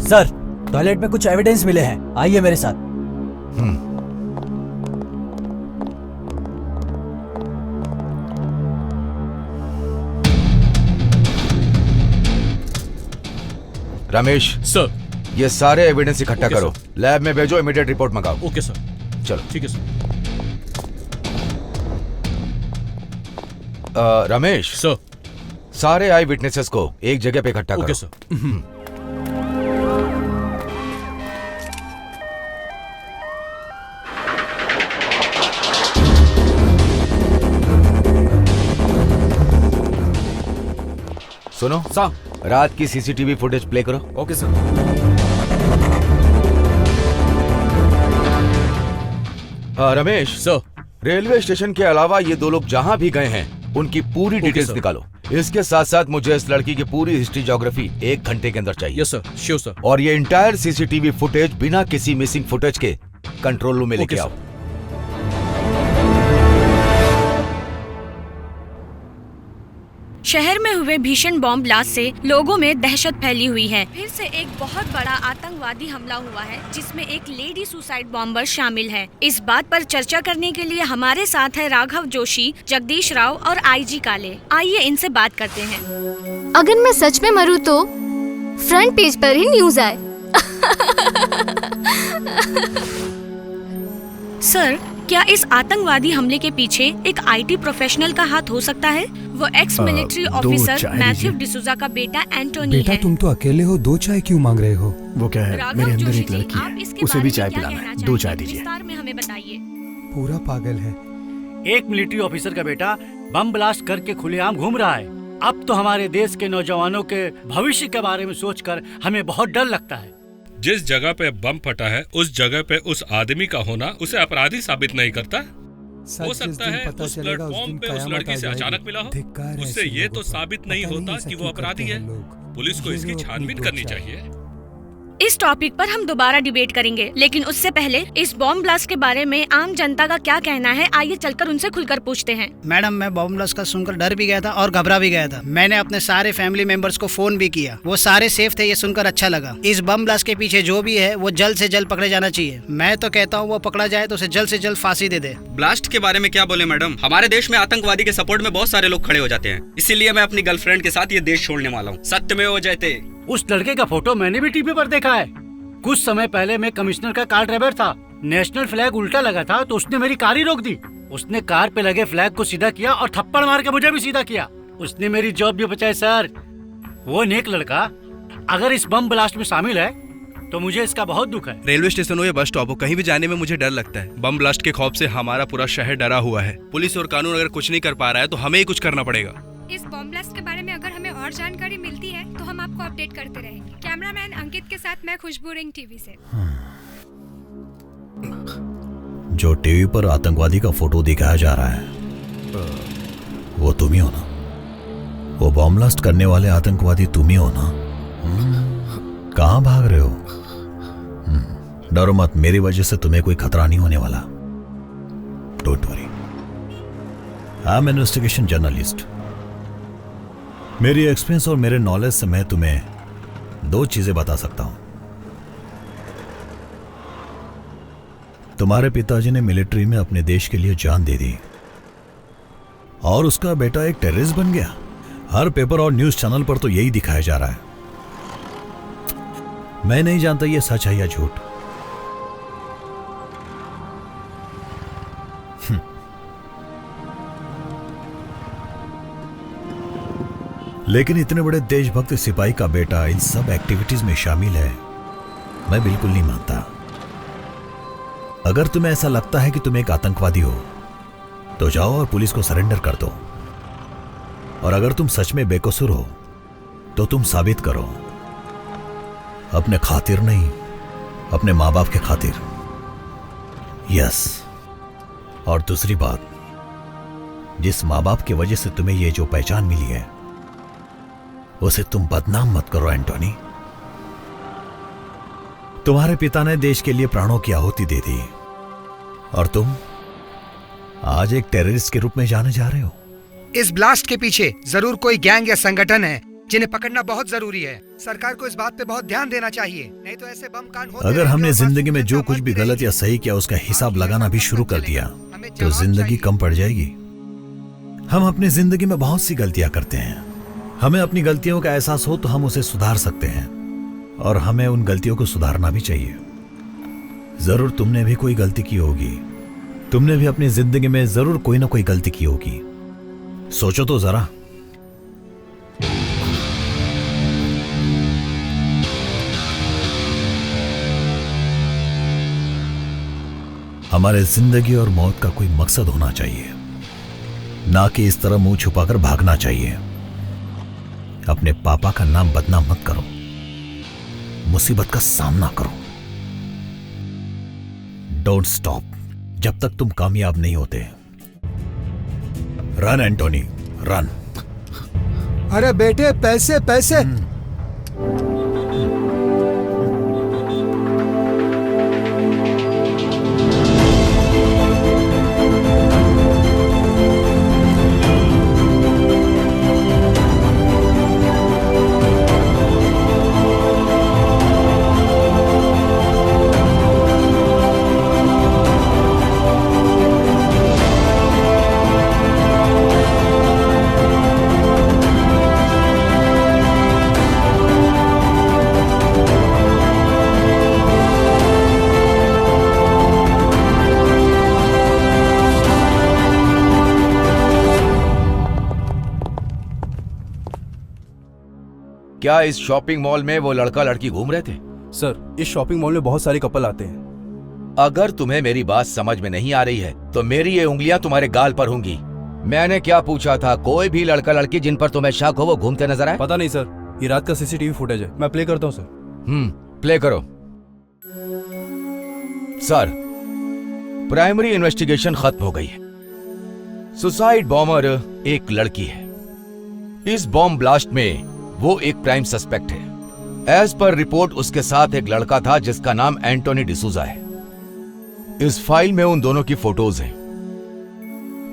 सर, टॉयलेट में कुछ एविडेंस मिले हैं, आइए मेरे साथ। रमेश सर, ये सारे एविडेंस इकट्ठा ओके, करो, लैब में भेजो, इमीडिएट रिपोर्ट मंगाओ। ओके सर, चलो। ठीक है सर। रमेश सर, सारे आई विटनेसेस को एक जगह पे इकट्ठा करो। Okay sir. सुनो सर, रात की सीसीटीवी फुटेज प्ले करो। Okay sir. Ramesh sir, railway station के अलावा ये दो लोग जहाँ भी गए हैं उनकी पूरी डिटेल्स सर। निकालो। इसके साथ साथ मुझे इस लड़की की पूरी हिस्ट्री ज्योग्राफी 1 घंटे के अंदर चाहिए। Yes sir, sure sir. और ये इंटायर सीसीटीवी फुटेज बिना किसी मिसिंग फुटेज के कंट्रोल रूम में लेके आओ। शहर में हुए भीषण बॉम्ब ब्लास्ट से लोगों में दहशत फैली हुई है। फिर से एक बहुत बड़ा आतंकवादी हमला हुआ है जिसमें एक लेडी सुसाइड बॉम्बर शामिल है। इस बात पर चर्चा करने के लिए हमारे साथ है राघव जोशी, जगदीश राव और आईजी काले। आइए इनसे बात करते हैं। अगर मैं सच में मरूं तो फ्रंट पेज पर ही न्यूज आए। सर, क्या इस आतंकवादी हमले के पीछे एक आईटी प्रोफेशनल का हाथ हो सकता है? वो x military officer Matthew D'Souza का बेटा एंटोनी बेटा है। तुम तो अकेले हो, 2 चाय क्यों मांग रहे हो? वो क्या है, राघव मेरे अंदर जोशी एक जी, लड़की आप है, इसके उसे बारे भी में चाय क्या पिलाना कहना है। चाहेंगे? 2 चाय दीजिए। विस्तार में हमें बताइए। पूरा पागल है। एक मिलिट्री ऑफिसर का बेटा बम ब्लास्ट करके खुलेआम घूम रहा है। अब तो हमारे देश के नौजवानों के भविष्य के बारे में सोचकर हमें बहुत डर लगता है। जिस जगह पे बम फटा है उस जगह पे उस आदमी का होना उसे अपराधी साबित नहीं करता। हो सकता है उस प्लेटफॉर्म पे उस लड़की से अचानक मिला हो, उससे ये तो साबित नहीं होता कि वो अपराधी है। पुलिस को इसकी छानबीन करनी चाहिए। इस टॉपिक पर हम दोबारा डिबेट करेंगे, लेकिन उससे पहले इस बॉम्ब ब्लास्ट के बारे में आम जनता का क्या कहना है, आइए चलकर उनसे खुलकर पूछते हैं। मैडम, मैं बॉम्ब ब्लास्ट का सुनकर डर भी गया था और घबरा भी गया था। मैंने अपने सारे फैमिली मेंबर्स को फोन भी किया, वो सारे सेफ थे। ये सुनकर अच्छा लगा। इस बम ब्लास्ट के पीछे जो भी है वो जल्द से जल्द पकड़े जाना चाहिए। मैं तो कहता हूँ वो पकड़ा जाए तो उसे जल्द से जल्द फांसी दे दे। ब्लास्ट के बारे में क्या बोले मैडम? हमारे देश में आतंकवादी के सपोर्ट में बहुत सारे लोग खड़े हो जाते हैं, इसीलिए मैं अपनी गर्लफ्रेंड के साथ ये देश छोड़ने वाला हूँ। सत्यमेव जयते। उस लड़के का फोटो मैंने भी टीवी पर देखा है। कुछ समय पहले मैं कमिश्नर का कार ड्राइवर था। नेशनल फ्लैग उल्टा लगा था तो उसने मेरी कार ही रोक दी। उसने कार पे लगे फ्लैग को सीधा किया और थप्पड़ मार के मुझे भी सीधा किया। उसने मेरी जॉब भी बचाई सर। वो नेक लड़का अगर इस बम ब्लास्ट में शामिल है तो मुझे इसका बहुत दुख है। रेलवे स्टेशन हो या बस स्टॉप हो, कहीं भी जाने में मुझे डर लगता है। बम ब्लास्ट के खौफ से हमारा पूरा शहर डरा हुआ है। पुलिस और कानून अगर कुछ नहीं कर पा रहा है तो हमें ही कुछ करना पड़ेगा। इस बॉम्ब ब्लास्ट के बारे में अगर हमें और जानकारी मिलती है तो हम आपको अपडेट करते रहेंगे। कैमरामैन अंकित के साथ मैं खुशबू रिंग टीवी से। जो टीवी पर आतंकवादी का फोटो दिखाया जा रहा है वो तुम ही हो ना? वो बॉम्ब ब्लास्ट करने वाले आतंकवादी तुम ही हो ना? कहां भाग रहे हो? डरो मत, मेरी वजह से तुम्हें कोई खतरा नहीं होने वाला। Don't worry, I am investigation journalist. मेरी एक्सपीरियंस और मेरे नॉलेज से मैं तुम्हें 2 चीजें बता सकता हूं। तुम्हारे पिताजी ने मिलिट्री में अपने देश के लिए जान दे दी और उसका बेटा एक टेररिस्ट बन गया। हर पेपर और न्यूज चैनल पर तो यही दिखाया जा रहा है। मैं नहीं जानता ये सच है या झूठ। लेकिन इतने बड़े देशभक्त सिपाही का बेटा इन सब एक्टिविटीज में शामिल है, मैं बिल्कुल नहीं मानता। अगर तुम्हें ऐसा लगता है कि तुम एक आतंकवादी हो तो जाओ और पुलिस को सरेंडर कर दो। और अगर तुम सच में बेकसूर हो तो तुम साबित करो, अपने खातिर नहीं, अपने माँ बाप के खातिर। यस, और दूसरी बात, जिस माँ बाप की वजह से तुम्हें ये जो पहचान मिली है उसे तुम बदनाम मत करो एंटोनी। तुम्हारे पिता ने देश के लिए प्राणों की आहुति दे दी और तुम आज एक टेररिस्ट के रूप में जाने जा रहे हो। इस ब्लास्ट के पीछे जरूर कोई गैंग या संगठन है जिन्हें पकड़ना बहुत जरूरी है। सरकार को इस बात पे बहुत ध्यान देना चाहिए, नहीं तो ऐसे बम कांड होते अगर हमने जिंदगी में जो कुछ भी गलत या सही किया उसका हिसाब लगाना भी शुरू कर दिया तो जिंदगी कम पड़ जाएगी। हम अपनी जिंदगी में बहुत सी गलतियां करते हैं। हमें अपनी गलतियों का एहसास हो तो हम उसे सुधार सकते हैं और हमें उन गलतियों को सुधारना भी चाहिए। जरूर तुमने भी कोई गलती की होगी, तुमने भी अपनी जिंदगी में जरूर कोई ना कोई गलती की होगी। सोचो तो जरा। हमारे जिंदगी और मौत का कोई मकसद होना चाहिए, ना कि इस तरह मुंह छुपाकर भागना चाहिए। अपने पापा का नाम बदनाम मत करो, मुसीबत का सामना करो। डोंट स्टॉप जब तक तुम कामयाब नहीं होते। Run Antony run. अरे बेटे पैसे पैसे। क्या इस शॉपिंग मॉल में वो लड़का लड़की घूम रहे थे? सर, इस शॉपिंग मॉल में बहुत सारे कपल आते हैं। अगर तुम्हें मेरी बात समझ में नहीं आ रही है तो मेरी ये उंगलियां तुम्हारे गाल पर होंगी। मैंने क्या पूछा था? कोई भी लड़का लड़की जिन पर तुम्हें शक हो वो घूमते नजर आए? पता नहीं सर, ये रात का सीसीटीवी फुटेज है, मैं प्ले करता हूँ सर। प्ले करो। सर, प्राइमरी इन्वेस्टिगेशन खत्म हो गई है। सुसाइड बॉम्बर एक लड़की है। इस बॉम्ब ब्लास्ट में वो एक प्राइम सस्पेक्ट है। एज पर रिपोर्ट उसके साथ एक लड़का था जिसका नाम एंटोनी डिसूजा है। इस फाइल में उन दोनों की फोटोज हैं।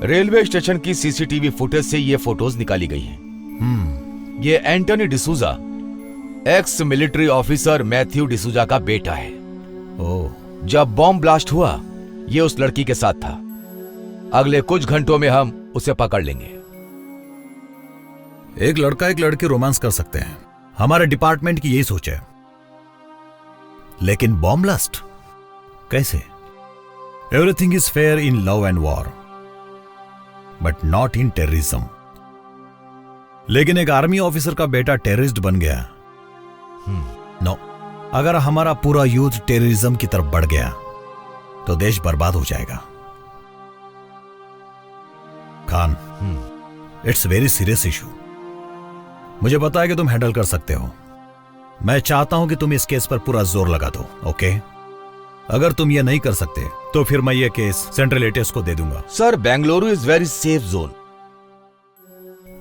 रेलवे स्टेशन की सीसीटीवी फुटेज से ये फोटोज निकाली गई हैं। ये Antony D'Souza ex military officer Matthew D'Souza का बेटा है। जब बॉम्ब ब्लास्ट हुआ ये उस लड़की के साथ था। अगले कुछ घंटों में हम उसे पकड़ लेंगे। एक लड़का एक लड़की रोमांस कर सकते हैं, हमारे डिपार्टमेंट की यही सोच है। लेकिन बॉम्ब ब्लास्ट कैसे? Everything is fair in love and war but not in terrorism. लेकिन एक आर्मी ऑफिसर का बेटा टेररिस्ट बन गया। नो, अगर हमारा पूरा यूथ टेररिज्म की तरफ बढ़ गया तो देश बर्बाद हो जाएगा। Khan, it's very serious issue. मुझे पता है कि तुम हैंडल कर सकते हो। मैं चाहता हूं कि तुम इस केस पर पूरा जोर लगा दो, ओके? अगर तुम ये नहीं कर सकते तो फिर मैं ये केस सेंट्रल एटीएस को दे दूंगा। Sir, Bengaluru is very safe zone.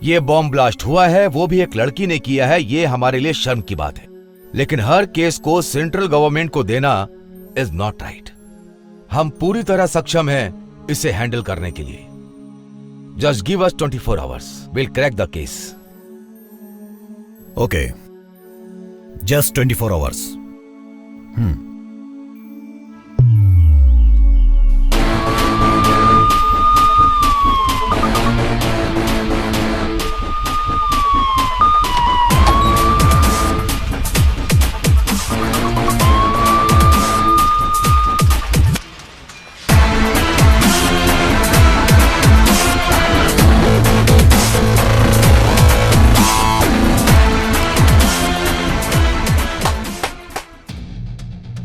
ये बॉम्ब ब्लास्ट हुआ है वो भी एक लड़की ने किया है, ये हमारे लिए शर्म की बात है। लेकिन हर केस को सेंट्रल गवर्नमेंट को देना इज नॉट राइट। हम पूरी तरह सक्षम हैं इसे हैंडल करने के लिए। Just give us 24 hours, will crack the case. Okay, just 24 hours.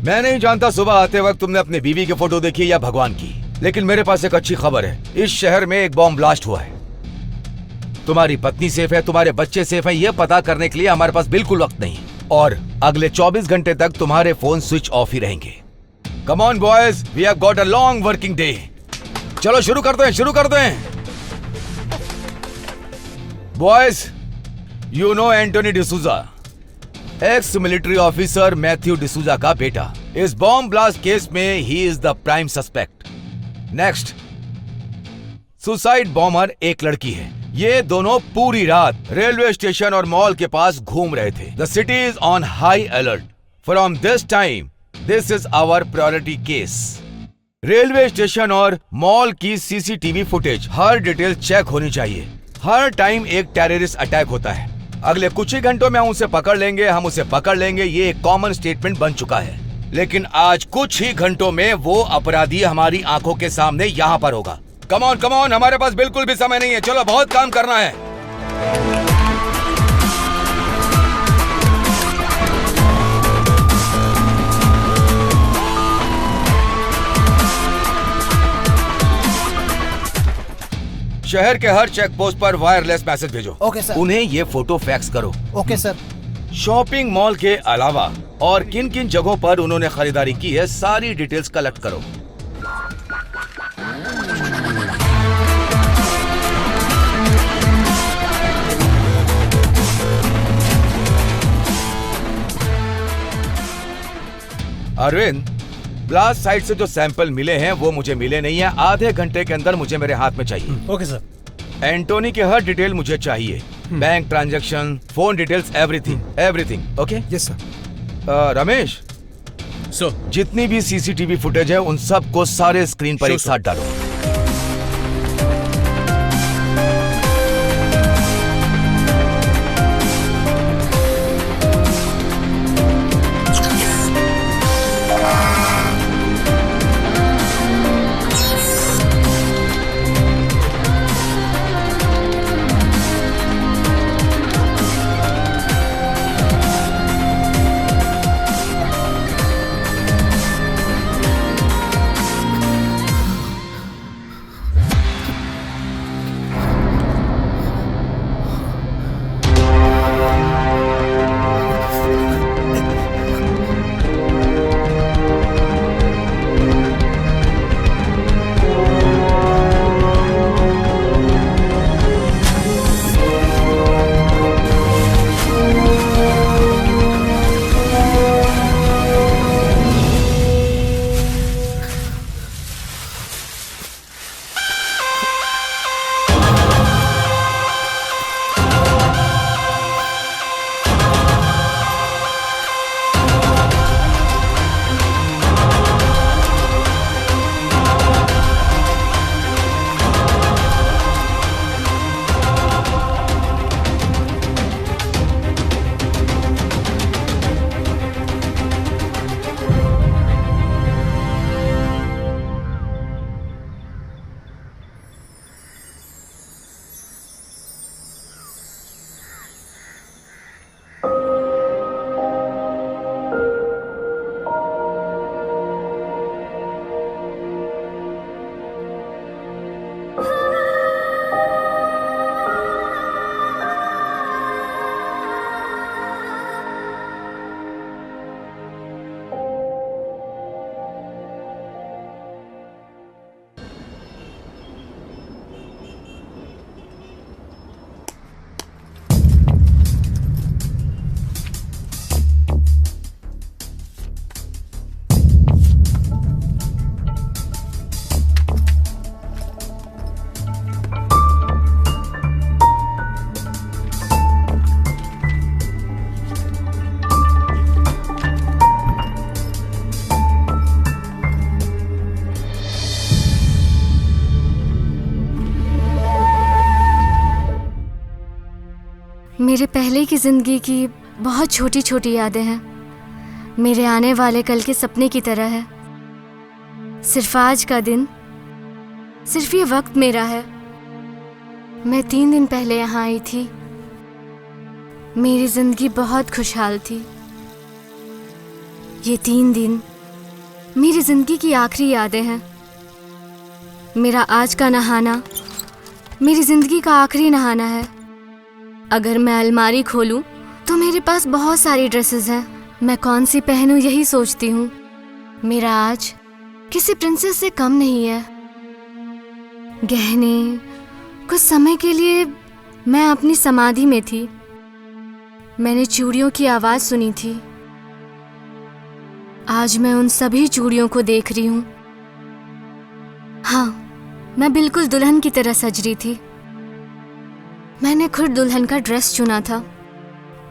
मैं नहीं जानता सुबह आते वक्त तुमने अपनी बीवी की फोटो देखी या भगवान की, लेकिन मेरे पास एक अच्छी खबर है। इस शहर में एक बॉम्ब ब्लास्ट हुआ है। तुम्हारी पत्नी सेफ है, तुम्हारे बच्चे सेफ हैं, यह पता करने के लिए हमारे पास बिल्कुल वक्त नहीं। और अगले 24 घंटे तक तुम्हारे फोन स्विच ऑफ ही रहेंगे। Come on boys, we have got a long working day. चलो शुरू करते हैं, शुरू करते हैं। Boys, you know Antony D'Souza, ex military officer Matthew D'Souza का बेटा। इस बॉम्ब ब्लास्ट केस में he is the prime suspect. Next, suicide bomber एक लड़की है। ये दोनों पूरी रात रेलवे स्टेशन और मॉल के पास घूम रहे थे। The city is on high alert. From this time this is our priority case. Railway station और मॉल की सीसीटीवी फुटेज हर डिटेल चेक होनी चाहिए। हर टाइम एक टेररिस्ट अटैक होता है। अगले कुछ ही घंटों में हम उसे पकड़ लेंगे, ये एक कॉमन स्टेटमेंट बन चुका है। लेकिन आज कुछ ही घंटों में वो अपराधी हमारी आंखों के सामने यहाँ पर होगा। कम ऑन, हमारे पास बिल्कुल भी समय नहीं है। चलो, बहुत काम करना है। शहर के हर चेक पोस्ट पर वायरलेस मैसेज भेजो। Okay sir. उन्हें ये फोटो फैक्स करो। Okay sir. शॉपिंग मॉल के अलावा और किन किन जगहों पर उन्होंने खरीदारी की है, सारी डिटेल्स कलेक्ट करो। अरविंद, ब्लास्ट साइट से जो सैंपल मिले हैं वो मुझे मिले नहीं है। आधे घंटे के अंदर मुझे मेरे हाथ में चाहिए। Okay sir. एंटोनी के हर डिटेल मुझे चाहिए। Bank transaction, phone details, everything. Okay? Yes sir. Ramesh, जितनी भी सीसीटीवी फुटेज है उन सब को सारे स्क्रीन पर एक साथ डालो। मेरे पहले की जिंदगी की बहुत छोटी छोटी यादें हैं। मेरे आने वाले कल के सपने की तरह है। सिर्फ आज का दिन, सिर्फ ये वक्त मेरा है। मैं 3 दिन पहले यहाँ आई थी। मेरी जिंदगी बहुत खुशहाल थी। ये 3 दिन मेरी जिंदगी की आखिरी यादें हैं। मेरा आज का नहाना मेरी जिंदगी का आखिरी नहाना है। अगर मैं अलमारी खोलूं तो मेरे पास बहुत सारी ड्रेसेस हैं। मैं कौन सी पहनूं यही सोचती हूँ। मेरा आज किसी प्रिंसेस से कम नहीं है। गहने, कुछ समय के लिए मैं अपनी समाधि में थी। मैंने चूड़ियों की आवाज सुनी थी। आज मैं उन सभी चूड़ियों को देख रही हूँ। हाँ, मैं बिल्कुल दुल्हन की तरह सज रही थी। मैंने खुद दुल्हन का ड्रेस चुना था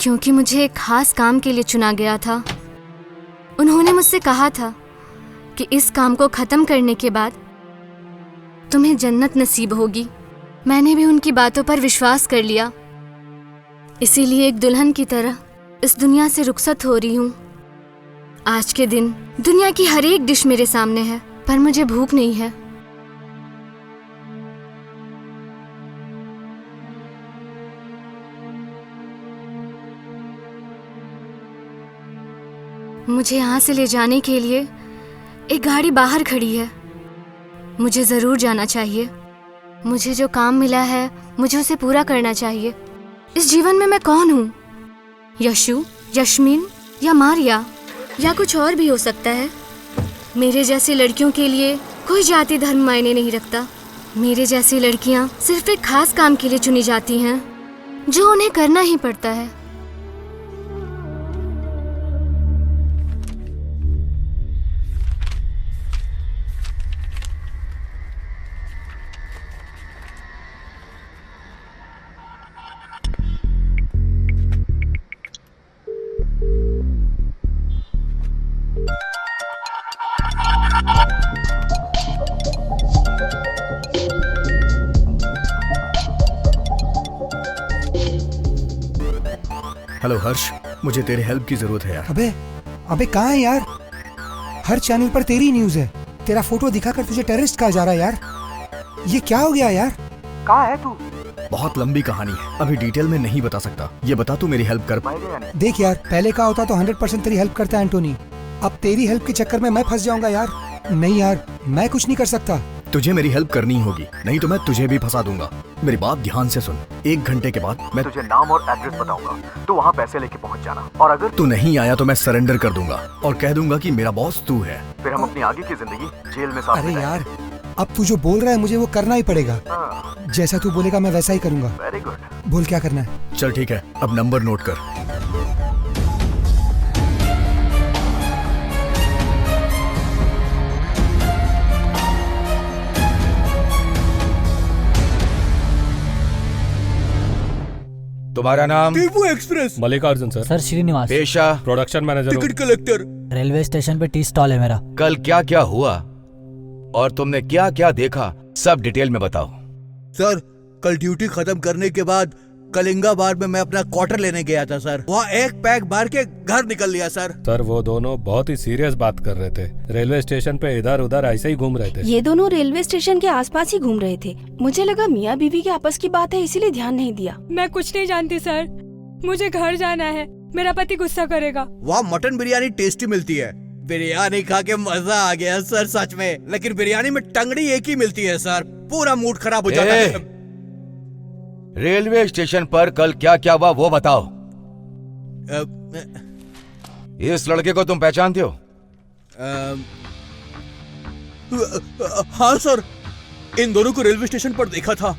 क्योंकि मुझे एक खास काम के लिए चुना गया था। उन्होंने मुझसे कहा था कि इस काम को खत्म करने के बाद तुम्हें जन्नत नसीब होगी। मैंने भी उनकी बातों पर विश्वास कर लिया, इसीलिए एक दुल्हन की तरह इस दुनिया से रुखसत हो रही हूँ। आज के दिन दुनिया की हर एक डिश मेरे सामने है, पर मुझे भूख नहीं है। मुझे यहाँ से ले जाने के लिए एक गाड़ी बाहर खड़ी है। मुझे जरूर जाना चाहिए। मुझे जो काम मिला है मुझे उसे पूरा करना चाहिए। इस जीवन में मैं कौन हूँ? यशु, यश्मिन या मारिया या कुछ और भी हो सकता है। मेरे जैसी लड़कियों के लिए कोई जाति धर्म मायने नहीं रखता। मेरे जैसी लड़कियाँ सिर्फ एक खास काम के लिए चुनी जाती हैं जो उन्हें करना ही पड़ता है। हेलो हर्ष, मुझे तेरे हेल्प की जरूरत है यार। अबे कहाँ है यार? हर चैनल पर तेरी न्यूज है। तेरा फोटो दिखाकर तुझे टेररिस्ट कहा जा रहा है यार। ये क्या हो गया यार? कहाँ है तू? बहुत लंबी कहानी है, अभी डिटेल में नहीं बता सकता। ये बता तू मेरी हेल्प कर पाएगा या नहीं? देख यार, पहले का होता तो 100% तेरी हेल्प करता एंटोनी। अब तेरी हेल्प के चक्कर में मैं फंस जाऊंगा यार। नहीं यार, मैं कुछ नहीं कर सकता। तुझे मेरी हेल्प करनी होगी, नहीं तो मैं तुझे भी फंसा दूंगा। मेरी बात ध्यान से सुन। 1 घंटे के बाद मैं तुझे नाम और एड्रेस बताऊंगा, तू वहाँ पैसे लेके पहुँच जाना। और अगर तू नहीं आया तो मैं सरेंडर कर दूंगा और कह दूंगा कि मेरा बॉस तू है। फिर हम अपनी आगे की जिंदगी जेल में साथ अरे यार, अब तू जो बोल रहा है मुझे वो करना ही पड़ेगा। जैसा तू बोलेगा मैं वैसा ही करूंगा। Very good. बोल क्या करना है? चल ठीक है, अब नंबर नोट कर। तुम्हारा नाम? Tipu express. Mallikarjun sir. Sir Srinivas. पेशा? Production manager. Ticket collector. Railway station पे टी स्टॉल है मेरा। कल क्या क्या हुआ और तुमने क्या क्या देखा, सब डिटेल में बताओ। सर, कल ड्यूटी खत्म करने के बाद कलिंगा बार में मैं अपना क्वार्टर लेने गया था सर। वहाँ एक पैक मार के घर निकल लिया सर। सर वो दोनों बहुत ही सीरियस बात कर रहे थे। रेलवे स्टेशन पे इधर उधर ऐसे ही घूम रहे थे। ये दोनों रेलवे स्टेशन के आसपास ही घूम रहे थे। मुझे लगा मियाँ बीवी के आपस की बात है, इसीलिए ध्यान नहीं दिया। मैं कुछ नहीं जानती सर, मुझे घर जाना है। मेरा पति गुस्सा करेगा। वहाँ मटन बिरयानी टेस्टी मिलती है। बिरयानी खा के मजा आ गया सर सच में। लेकिन बिरयानी में टंगड़ी एक ही मिलती है सर, पूरा मूड खराब हो जाता है। रेलवे स्टेशन पर कल क्या क्या हुआ वो बताओ। इस लड़के को तुम पहचानते हो? हाँ सर, इन दोनों को रेलवे स्टेशन पर देखा था।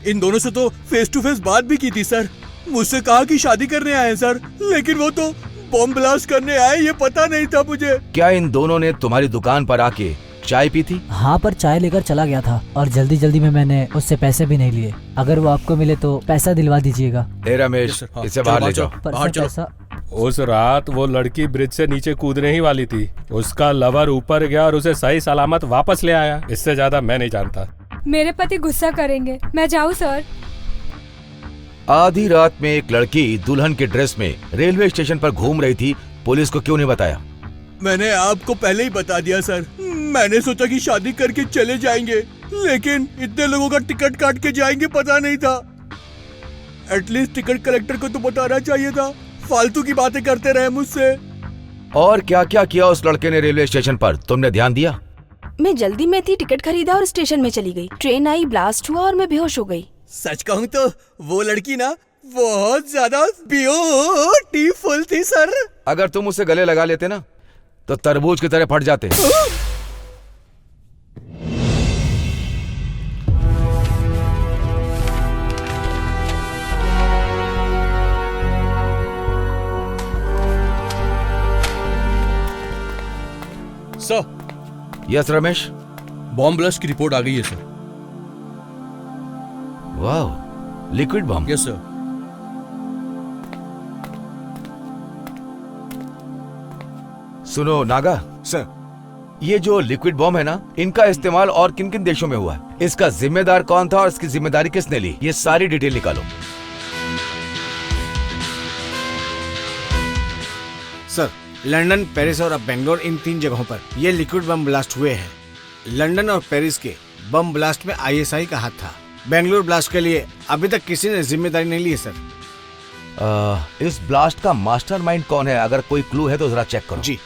इन दोनों से तो फेस टू फेस बात भी की थी सर। मुझसे कहा कि शादी करने आए सर, लेकिन वो तो बॉम्ब ब्लास्ट करने आए, ये पता नहीं था मुझे। क्या इन दोनों ने तुम्हारी दुकान पर आके चाय पी थी? हाँ, पर चाय लेकर चला गया था और जल्दी जल्दी में मैंने उससे पैसे भी नहीं लिए। अगर वो आपको मिले तो पैसा दिलवा दीजिएगा। रमेश, इसे बाहर ले जाओ। बाहर चलो। उस रात वो लड़की ब्रिज से नीचे कूदने ही वाली थी। उसका लवर ऊपर गया और उसे सही सलामत वापस ले आया। इससे ज्यादा मैं नहीं जानता। मेरे पति गुस्सा करेंगे, मैं जाऊँ सर? आधी रात में एक लड़की दुल्हन के ड्रेस में रेलवे स्टेशन पर घूम रही थी, पुलिस को क्यों नहीं बताया? मैंने आपको पहले ही बता दिया सर। मैंने सोचा कि शादी करके चले जाएंगे, लेकिन इतने लोगों का टिकट काट के जाएंगे पता नहीं था। एटलीस्ट टिकट कलेक्टर को तो बताना चाहिए था। फालतू की बातें करते रहे मुझसे। और क्या क्या किया उस लड़के ने रेलवे स्टेशन पर, तुमने ध्यान दिया? मैं जल्दी में थी, टिकट खरीदा और स्टेशन में चली गई। ट्रेन आई, ब्लास्ट हुआ और मैं बेहोश हो गई। सच कहूँ तो वो लड़की ना बहुत ज्यादा ब्यूटीफुल थी सर। अगर तुम उसे गले लगा लेते ना तो तरबूज की तरह फट जाते। Sir. Yes Ramesh. Bomb blast की रिपोर्ट आ गई है सर। वाह, लिक्विड बम। Yes sir. सुनो नागा सर, ये जो लिक्विड बम है ना, इनका इस्तेमाल और किन किन देशों में हुआ है, इसका जिम्मेदार कौन था और इसकी जिम्मेदारी किसने ली, ये सारी डिटेल निकालो। सर, लंदन, पेरिस और अब बेंगलोर, इन 3 जगहों पर ये लिक्विड बम ब्लास्ट हुए हैं। लंदन और पेरिस के बम ब्लास्ट में ISI का हाथ था। बेंगलोर ब्लास्ट के लिए अभी तक किसी ने जिम्मेदारी नहीं ली है सर। इस ब्लास्ट का मास्टरमाइंड कौन है? अगर कोई क्लू है तो जरा चेक करो। जी।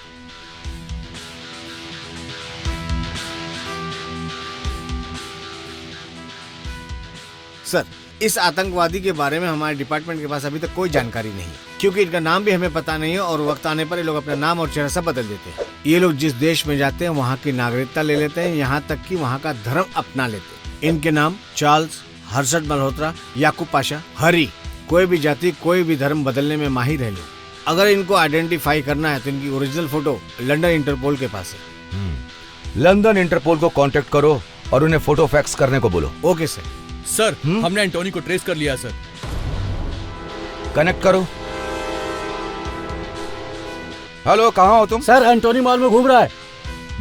सर, इस आतंकवादी के बारे में हमारे डिपार्टमेंट के पास अभी तक कोई जानकारी नहीं है, क्योंकि इनका नाम भी हमें पता नहीं है और वक्त आने पर ये लोग अपना नाम और चेहरा सब बदल देते हैं। ये लोग जिस देश में जाते हैं वहाँ की नागरिकता ले लेते हैं, यहाँ तक कि वहाँ का धर्म अपना लेते हैं। इनके नाम चार्ल्स, हर्षद मल्होत्रा, याकूब पाशा, हरी। कोई भी जाति, कोई भी धर्म बदलने में माहिर है लोग। अगर इनको आइडेंटिफाई करना है तो इनकी ओरिजिनल फोटो लंदन इंटरपोल के पास है। लंदन इंटरपोल को कांटेक्ट करो और उन्हें फोटो फैक्स करने को बोलो। Okay sir. सर, हमने एंटोनी को ट्रेस कर लिया सर। कनेक्ट करो। हेलो, कहाँ हो तुम? सर, एंटोनी मॉल में घूम रहा है।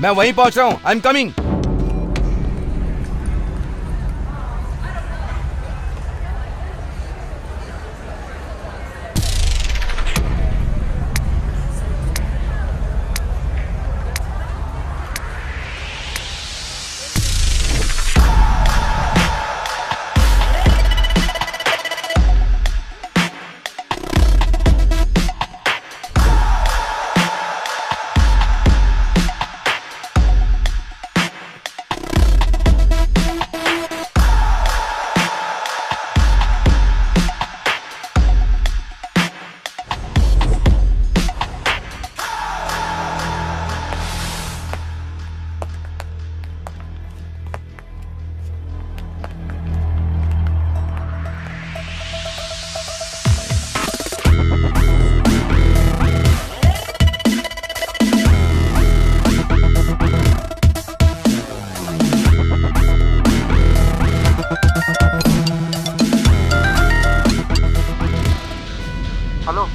मैं वहीं पहुंच रहा हूँ। I am coming.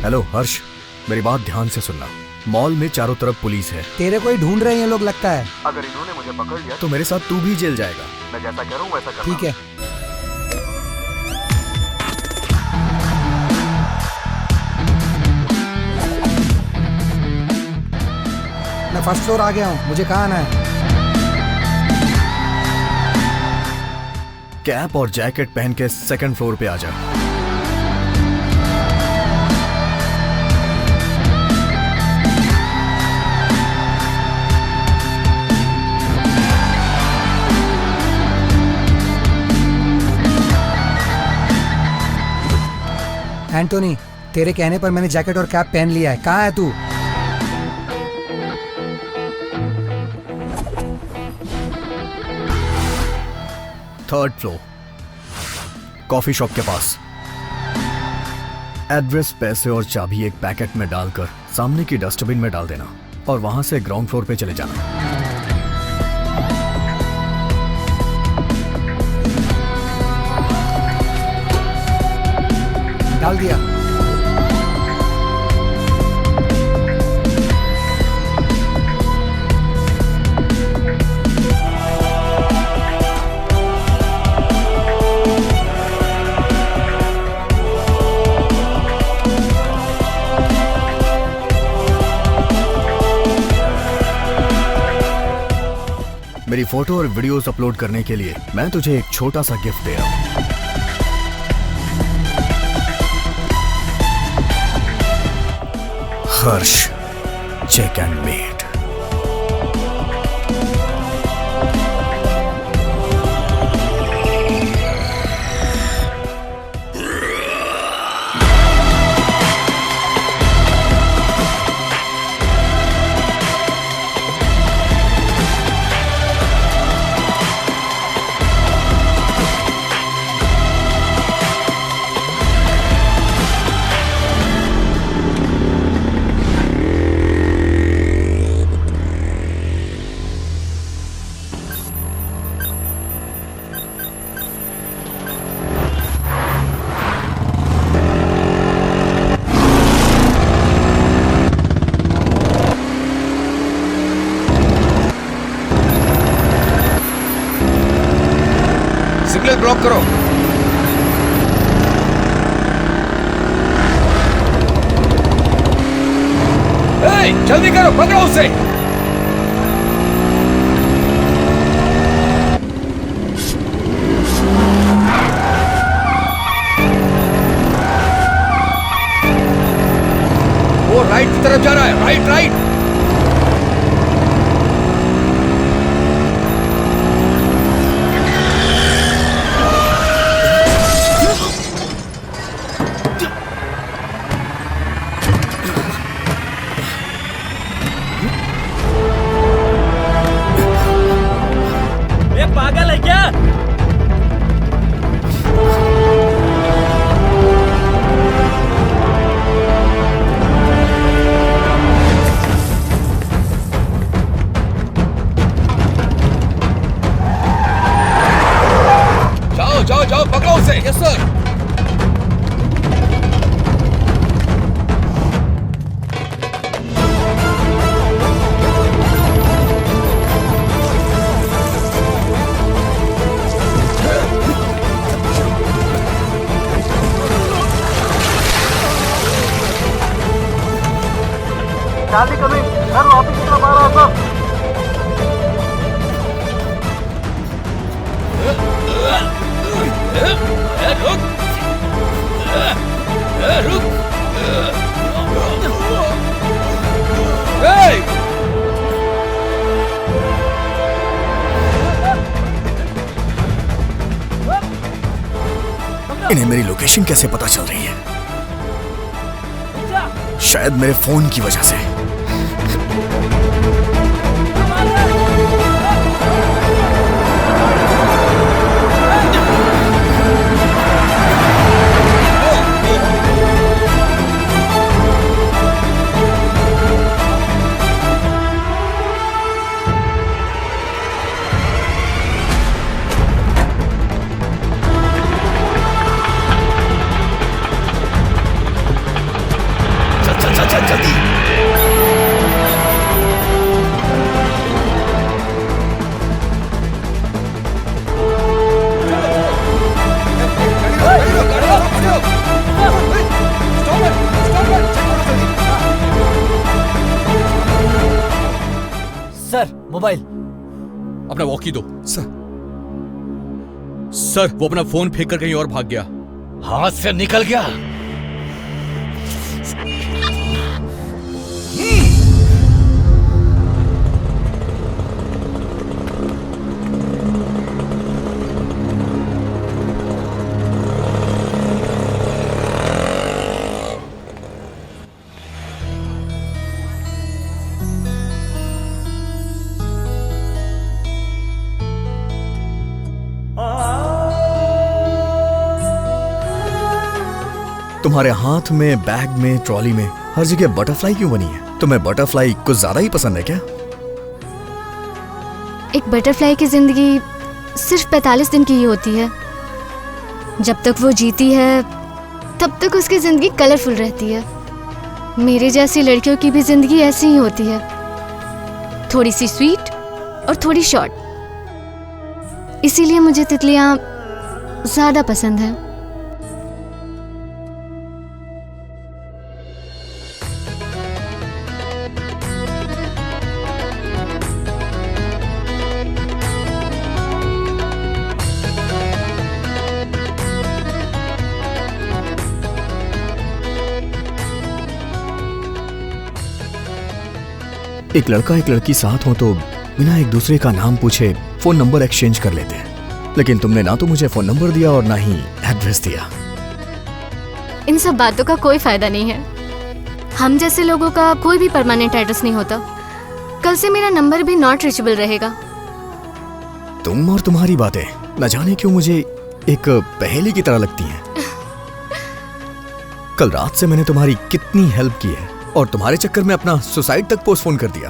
हेलो हर्ष, मेरी बात ध्यान से सुनना। मॉल में चारों तरफ पुलिस है। तेरे को ही ढूंढ रहे हैं ये लोग लगता है। अगर इन्होंने मुझे पकड़ लिया तो मेरे साथ तू भी जेल जाएगा। मैं जैसा कह रहा हूँ वैसा करना। ठीक है। मैं फर्स्ट फ्लोर आ गया हूँ, मुझे कहाँ आना है? कैप और जैकेट पहन के 2nd फ्लोर पे आ जा। एंटोनी, तेरे कहने पर मैंने जैकेट और कैप पहन लिया है। कहाँ है तू? थर्ड फ्लोर, कॉफी शॉप के पास। एड्रेस, पैसे और चाबी एक पैकेट में डालकर सामने की डस्टबिन में डाल देना और वहां से ग्राउंड फ्लोर पे चले जाना। डाल दिया। मेरी फोटो और वीडियोस अपलोड करने के लिए मैं तुझे एक छोटा सा गिफ्ट दे रहा हूं। हर्ष चेक एंड मेड। लॉक करो। जल्दी करो, पकड़ो उसे। वो राइट की तरफ जा रहा है, राइट राइट। पागल है क्या? जाओ जाओ जाओ, पकड़ो उसे। Yes sir. Charlie coming, sir वापस की तरफ आ रहा है सर। रुक। इन्हें मेरी लोकेशन कैसे पता चल रही है? शायद मेरे फोन की वजह से। Sir mobile. अपना वॉकी दो। सर वो अपना फोन फेंक कर कहीं और भाग गया। हाथ से निकल गया। तुम्हारे हाथ में, बैग में, ट्रॉली में, हर जगह बटरफ्लाई क्यों बनी है? तुम्हें बटरफ्लाई कुछ ज्यादा ही पसंद है क्या? एक बटरफ्लाई की जिंदगी सिर्फ 45 दिन की ही होती है। जब तक वो जीती है तब तक उसकी जिंदगी कलरफुल रहती है। मेरे जैसी लड़कियों की भी जिंदगी ऐसी ही होती है, थोड़ी सी स्वीट और थोड़ी शॉर्ट। इसीलिए मुझे तितलियां ज्यादा पसंद है। एक लड़का एक लड़की साथ हो तो बिना एक दूसरे का नाम पूछे फोन नंबर एक्सचेंज कर लेते हैं, लेकिन तुमने ना तो मुझे फोन नंबर दिया और ना ही एड्रेस दिया। इन सब बातों का कोई फायदा नहीं है। हम जैसे लोगों का कोई भी परमानेंट एड्रेस नहीं होता। कल से मेरा नंबर भी नॉट रीचेबल रहेगा। तुम और तुम्हारी बातें न जाने क्यों मुझे एक पहेली की तरह लगती हैं। कल रात से मैंने तुम्हारी कितनी हेल्प की है और तुम्हारे चक्कर में अपना सुसाइड तक पोस्टपोन कर दिया।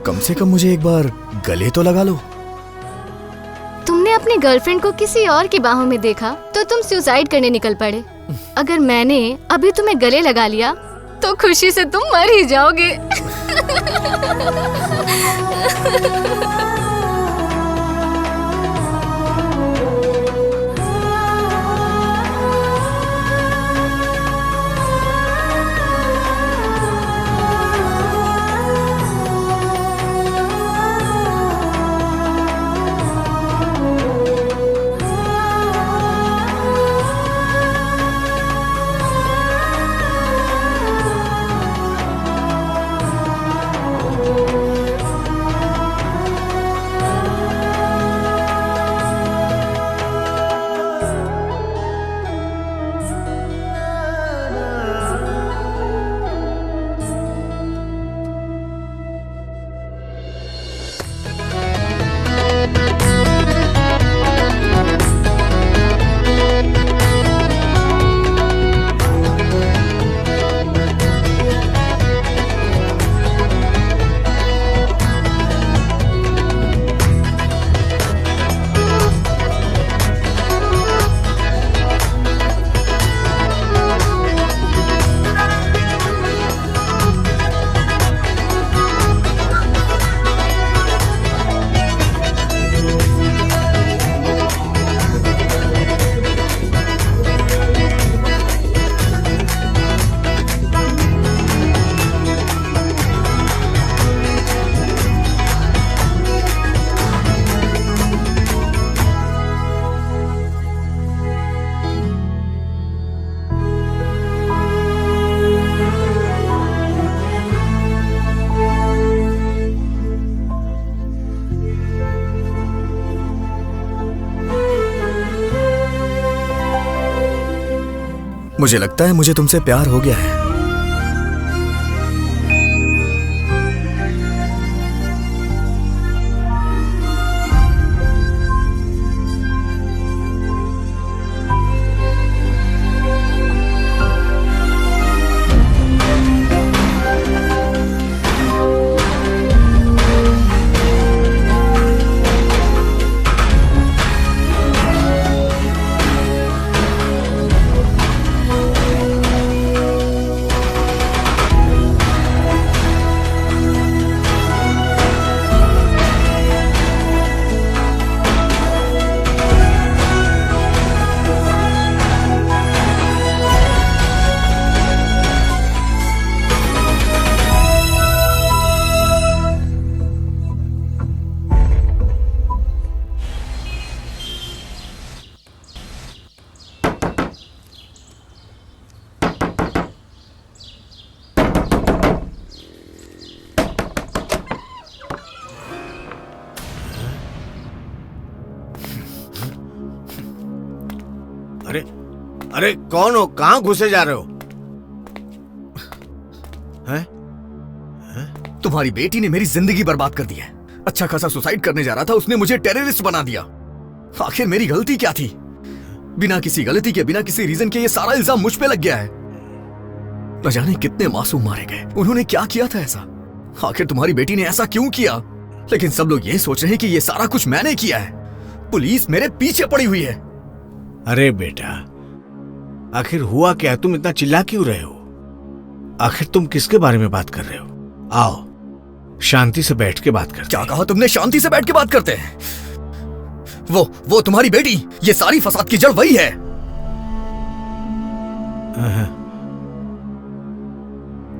कम से कम मुझे एक बार गले तो लगा लो। तुमने अपनी गर्लफ्रेंड को किसी और की बाहों में देखा तो तुम सुसाइड करने निकल पड़े। अगर मैंने अभी तुम्हें गले लगा लिया तो खुशी से तुम मर ही जाओगे। मुझे लगता है मुझे तुमसे प्यार हो गया है। अरे अरे कौन हो? कहाँ घुसे जा रहे हो? हैं? तुम्हारी बेटी ने मेरी जिंदगी बर्बाद कर दी है। अच्छा खासा सुसाइड करने जा रहा था, उसने मुझे टेररिस्ट बना दिया। आखिर मेरी गलती क्या थी? बिना किसी गलती के, बिना किसी रीजन के ये सारा इल्जाम मुझ पे लग गया है। न जाने कितने मासूम मारे गए। उन्होंने क्या किया था ऐसा? आखिर तुम्हारी बेटी ने ऐसा क्यों किया? लेकिन सब लोग ये सोच रहे हैं कि ये सारा कुछ मैंने किया है। पुलिस मेरे पीछे पड़ी हुई है। अरे बेटा, आखिर हुआ क्या? तुम इतना चिल्ला क्यों रहे हो? आखिर तुम किसके बारे में बात कर रहे हो? आओ शांति से बैठ के बात करते। क्या कहा तुमने? शांति से बैठ के बात करते हैं? वो तुम्हारी बेटी, ये सारी फसाद की जड़ वही है।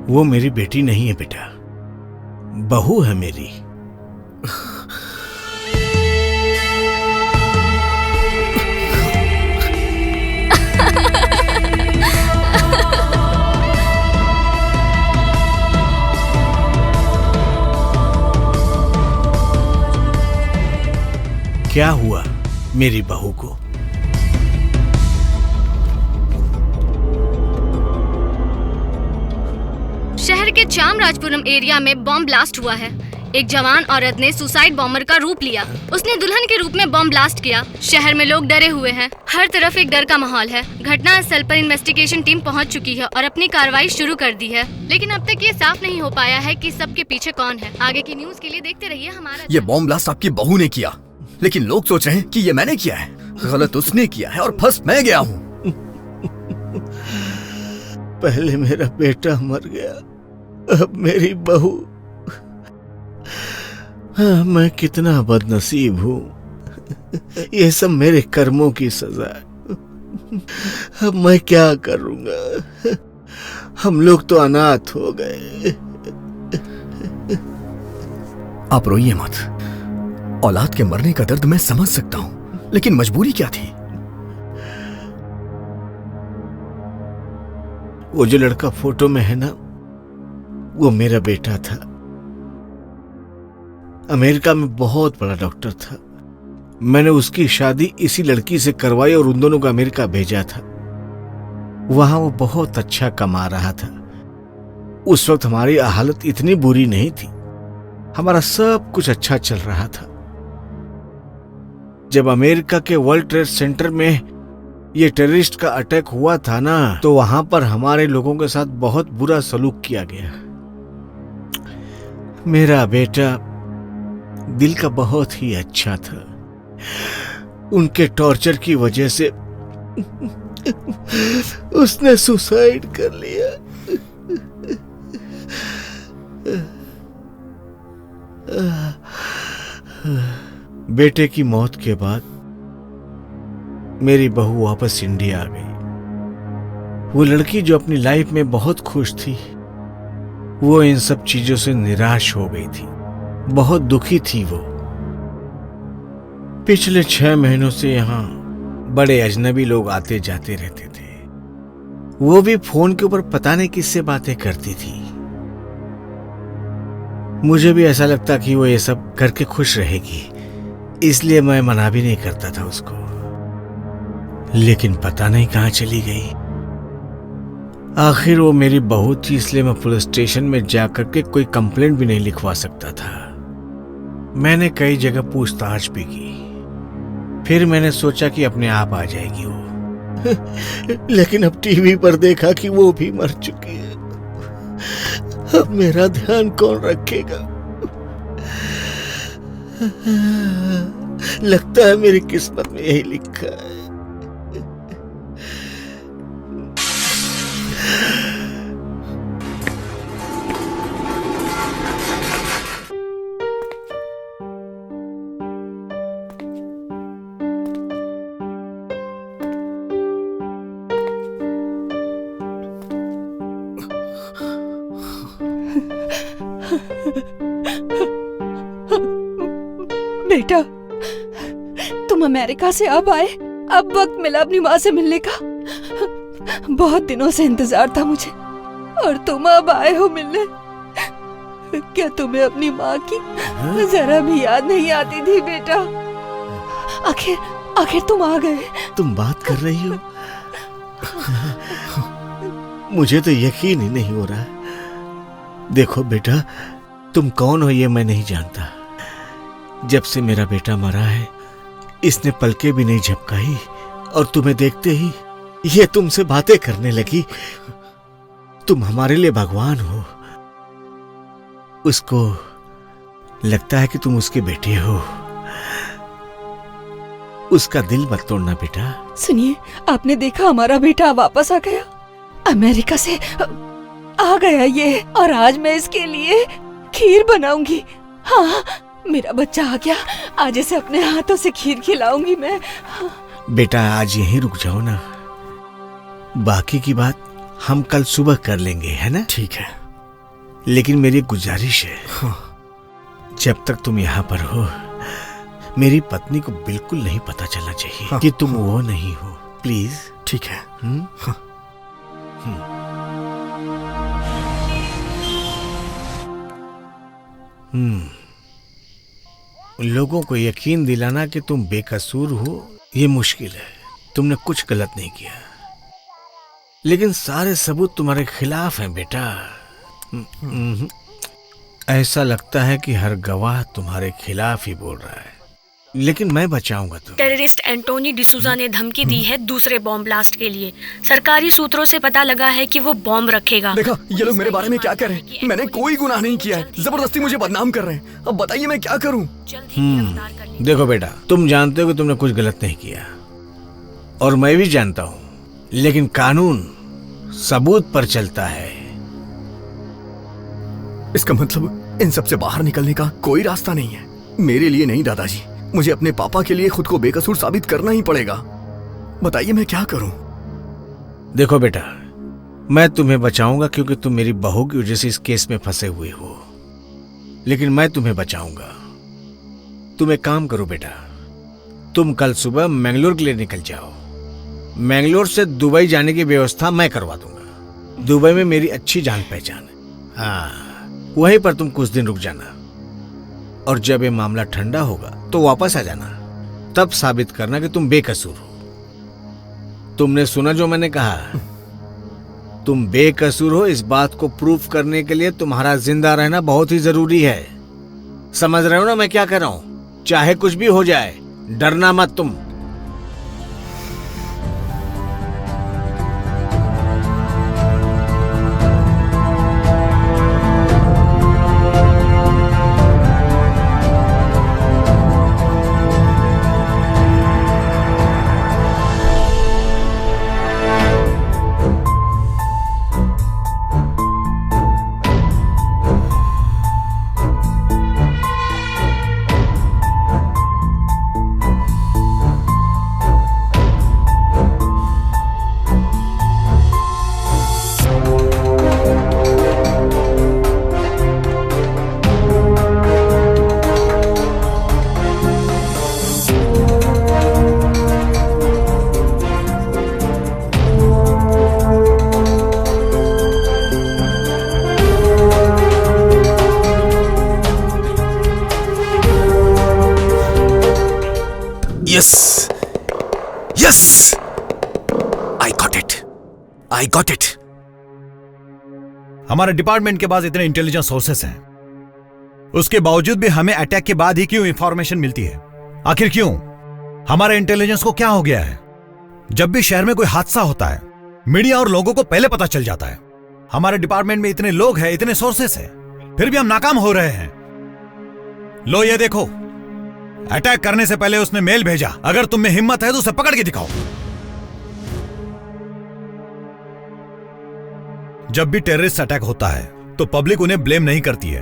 वो मेरी बेटी नहीं है बेटा, बहू है मेरी। क्या हुआ मेरी बहू को? शहर के चामराजपुरम एरिया में बॉम्ब ब्लास्ट हुआ है। एक जवान औरत ने सुसाइड बॉम्बर का रूप लिया। उसने दुल्हन के रूप में बॉम्ब ब्लास्ट किया। शहर में लोग डरे हुए हैं। हर तरफ एक डर का माहौल है। घटना स्थल पर इन्वेस्टिगेशन टीम पहुंच चुकी है और अपनी कार्रवाई शुरू कर दी है, लेकिन अब तक ये साफ नहीं हो पाया है कि सबके पीछे कौन है। आगे की न्यूज के लिए देखते रहिए हमारा। ये बॉम्ब ब्लास्ट आपकी बहू ने किया, लेकिन लोग सोच रहे हैं कि ये मैंने किया है। गलत उसने किया है और फंस मैं गया हूँ। पहले मेरा बेटा मर गया, अब मेरी बहू। मैं कितना बदनसीब हूँ। ये सब मेरे कर्मों की सजा है। अब मैं क्या करूँगा? हम लोग तो अनाथ हो गए। आप रोइए मत। औलाद के मरने का दर्द मैं समझ सकता हूँ, लेकिन मजबूरी क्या थी? वो जो लड़का फोटो में है ना, वो मेरा बेटा था। अमेरिका में बहुत बड़ा डॉक्टर था। मैंने उसकी शादी इसी लड़की से करवाई और उन दोनों को अमेरिका भेजा था। वहां वो बहुत अच्छा कमा रहा था। उस वक्त हमारी हालत इतनी बुरी नहीं थी। हमारा सब कुछ अच्छा चल रहा था। जब अमेरिका के वर्ल्ड ट्रेड सेंटर में ये टेररिस्ट का अटैक हुआ था ना, तो वहां पर हमारे लोगों के साथ बहुत बुरा सलूक किया गया। मेरा बेटा दिल का बहुत ही अच्छा था। उनके टॉर्चर की वजह से उसने सुसाइड कर लिया। बेटे की मौत के बाद मेरी बहू वापस इंडिया आ गई। वो लड़की जो अपनी लाइफ में बहुत खुश थी, वो इन सब चीजों से निराश हो गई थी। बहुत दुखी थी वो। पिछले 6 महीनों से यहाँ बड़े अजनबी लोग आते जाते रहते थे। वो भी फोन के ऊपर पता नहीं किससे बातें करती थी। मुझे भी ऐसा लगता कि वो ये सब करके खुश रहेगी, इसलिए मैं मना भी नहीं करता था उसको। लेकिन पता नहीं कहाँ चली गई। आखिर वो मेरी बहू थी, इसलिए मैं पुलिस स्टेशन में जाकर के कोई कंप्लेंट भी नहीं लिखवा सकता था। मैंने कई जगह पूछताछ भी की, फिर मैंने सोचा कि अपने आप आ जाएगी वो। लेकिन अब टीवी पर देखा कि वो भी मर चुकी है। अब मेरा ध्यान कौन रखेगा? लगता है मेरी किस्मत में यही लिखा है। बेटा, तुम अमेरिका से अब आए, अब वक्त मिला अपनी माँ से मिलने का। बहुत दिनों से इंतजार था मुझे, और तुम अब आए हो मिलने। क्या तुम्हें अपनी माँ की जरा भी याद नहीं आती थी बेटा? आखिर तुम आ गए। तुम बात कर रही हो? मुझे तो यकीन ही नहीं हो रहा। देखो बेटा, तुम कौन हो ये मैं नहीं जानता। जब से मेरा बेटा मरा है, इसने पलके भी नहीं झपकाई, और तुम्हें देखते ही ये तुमसे बातें करने लगी। तुम हमारे लिए भगवान हो। उसको लगता है कि तुम उसके बेटे हो। उसका दिल मत तोड़ना बेटा। सुनिए, आपने देखा हमारा बेटा वापस आ गया, अमेरिका से आ गया ये, और आज मैं इसके लिए खीर बनाऊंगी। हाँ, मेरा बच्चा आ गया, आज इसे अपने हाथों से खीर खिलाऊंगी मैं। बेटा आज यहीं रुक जाओ ना, बाकी की बात हम कल सुबह कर लेंगे, है ना? ठीक है, लेकिन मेरी गुजारिश है, जब तक तुम यहाँ पर हो, मेरी पत्नी को बिल्कुल नहीं पता चलना चाहिए कि तुम वो नहीं हो। प्लीज। ठीक है। लोगों को यकीन दिलाना कि तुम बेकसूर हो, ये मुश्किल है। तुमने कुछ गलत नहीं किया, लेकिन सारे सबूत तुम्हारे खिलाफ हैं बेटा। ऐसा लगता है कि हर गवाह तुम्हारे खिलाफ ही बोल रहा है, लेकिन मैं बचाऊंगा तुम्हें। टेररिस्ट एंटोनी डिसूजा ने धमकी दी है दूसरे बॉम्ब ब्लास्ट के लिए। सरकारी सूत्रों से पता लगा है कि वो बॉम्ब रखेगा। देखा, ये लोग मेरे बारे में क्या कह रहे हैं? मैंने कोई गुनाह नहीं किया है, जबरदस्ती मुझे बदनाम कर रहे हैं। अब बताइए मैं क्या करूं? देखो बेटा, तुम जानते हो कि तुमने कुछ गलत नहीं किया, और मैं भी जानता हूं, लेकिन कानून सबूत पर चलता है। इसका मतलब इन सब से बाहर निकलने का कोई रास्ता नहीं है? मेरे लिए नहीं दादाजी, मुझे अपने पापा के लिए खुद को बेकसूर साबित करना ही पड़ेगा। बताइए मैं क्या करूं? देखो बेटा, मैं तुम्हें बचाऊंगा क्योंकि तुम मेरी बहू की वजह से इस केस में फंसे हुए हो, लेकिन मैं तुम्हें बचाऊंगा। तुम एक काम करो बेटा, तुम कल सुबह मैंगलोर के लिए निकल जाओ। मैंगलोर से दुबई जाने की व्यवस्था मैं करवा दूंगा। दुबई में मेरी अच्छी जान पहचान है। हाँ, वहीं पर तुम कुछ दिन रुक जाना, और जब ये मामला ठंडा होगा तो वापस आ जाना। तब साबित करना कि तुम बेकसूर हो। तुमने सुना जो मैंने कहा? तुम बेकसूर हो, इस बात को प्रूफ करने के लिए तुम्हारा जिंदा रहना बहुत ही जरूरी है। समझ रहे हो ना मैं क्या कह रहा हूं? चाहे कुछ भी हो जाए, डरना मत तुम। I got it. हमारे डिपार्टमेंट के पास इतने इंटेलिजेंस सोर्सेस हैं, उसके बावजूद भी हमें अटैक के बाद ही क्यों इंफॉर्मेशन मिलती है? आखिर क्यों? हमारे इंटेलिजेंस को क्या हो गया है? जब भी शहर में कोई हादसा होता है, मीडिया और लोगों को पहले पता चल जाता है। हमारे डिपार्टमेंट में इतने लोग हैं, इतने सोर्सेस हैं, फिर भी हम नाकाम हो रहे हैं। लो ये देखो, अटैक करने से पहले उसने मेल भेजा। अगर तुम में हिम्मत है तो उसे पकड़ के दिखाओ। जब भी टेररिस्ट अटैक होता है तो पब्लिक उन्हें ब्लेम नहीं करती है,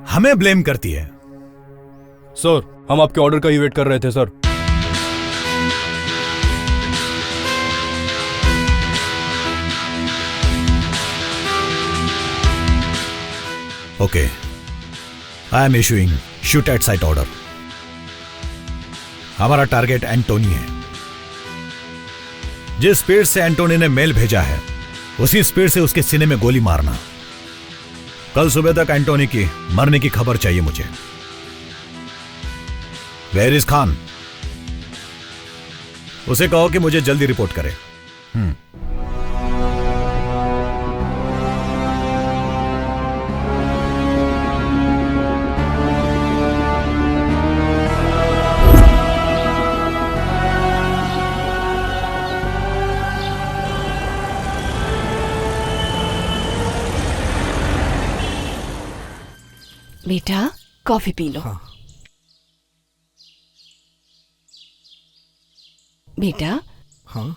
हमें ब्लेम करती है। सर, हम आपके ऑर्डर का ही वेट कर रहे थे sir. Okay, I am issuing shoot at site order. हमारा टारगेट एंटोनी है। जिस स्पीड से एंटोनी ने मेल भेजा है उसी स्पीड से उसके सीने में गोली मारना। कल सुबह तक एंटोनी की मरने की खबर चाहिए मुझे। Where is Khan? उसे कहो कि मुझे जल्दी रिपोर्ट करे। बेटा कॉफी पी लो। हाँ। बेटा, हाँ?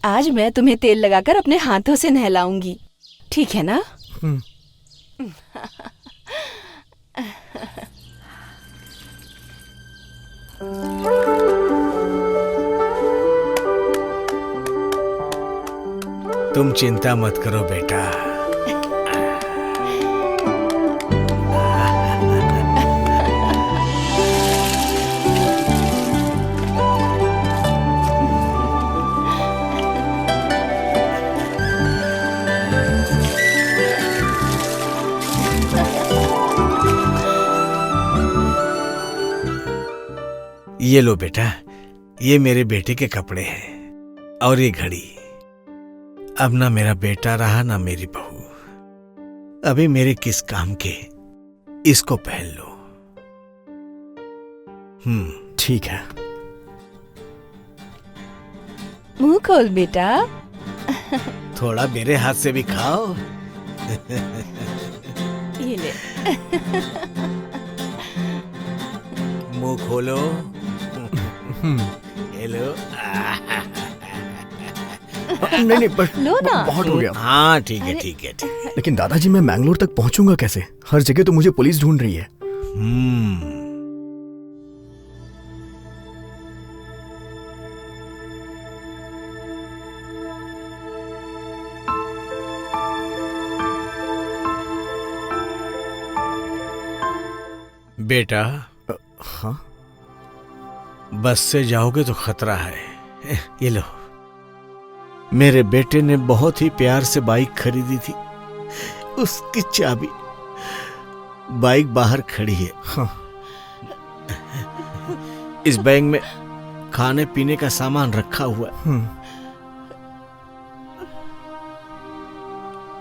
आज मैं तुम्हें तेल लगाकर अपने हाथों से नहलाऊंगी, ठीक है ना? तुम चिंता मत करो बेटा। ये लो बेटा, ये मेरे बेटे के कपड़े हैं और ये घड़ी। अब ना मेरा बेटा रहा ना मेरी बहू, अभी मेरे किस काम के, इसको पहन लो। ठीक है। मुंह खोल बेटा। थोड़ा मेरे हाथ से भी खाओ। ये ले। मुंह खोलो। हेलो। नहीं बस लो ना। बहुत हो गया। हाँ ठीक है ठीक है। लेकिन दादाजी, मैं मैंगलोर तक पहुंचूंगा कैसे? हर जगह तो मुझे पुलिस ढूंढ रही है। बेटा। हाँ? बस से जाओगे तो खतरा है। ये लो, मेरे बेटे ने बहुत ही प्यार से बाइक खरीदी थी, उसकी चाबी। बाइक बाहर खड़ी है। हाँ। इस बैग में खाने पीने का सामान रखा हुआ है।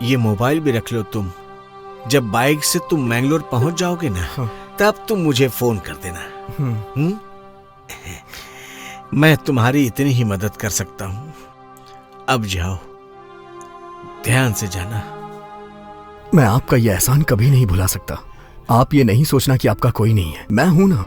ये मोबाइल भी रख लो तुम। जब बाइक से तुम मैंगलोर पहुंच जाओगे ना, तब तुम मुझे फोन कर देना। मैं तुम्हारी इतनी ही मदद कर सकता हूं। अब जाओ, ध्यान से जाना। मैं आपका यह एहसान कभी नहीं भुला सकता। आप ये नहीं सोचना कि आपका कोई नहीं है, मैं हूं ना।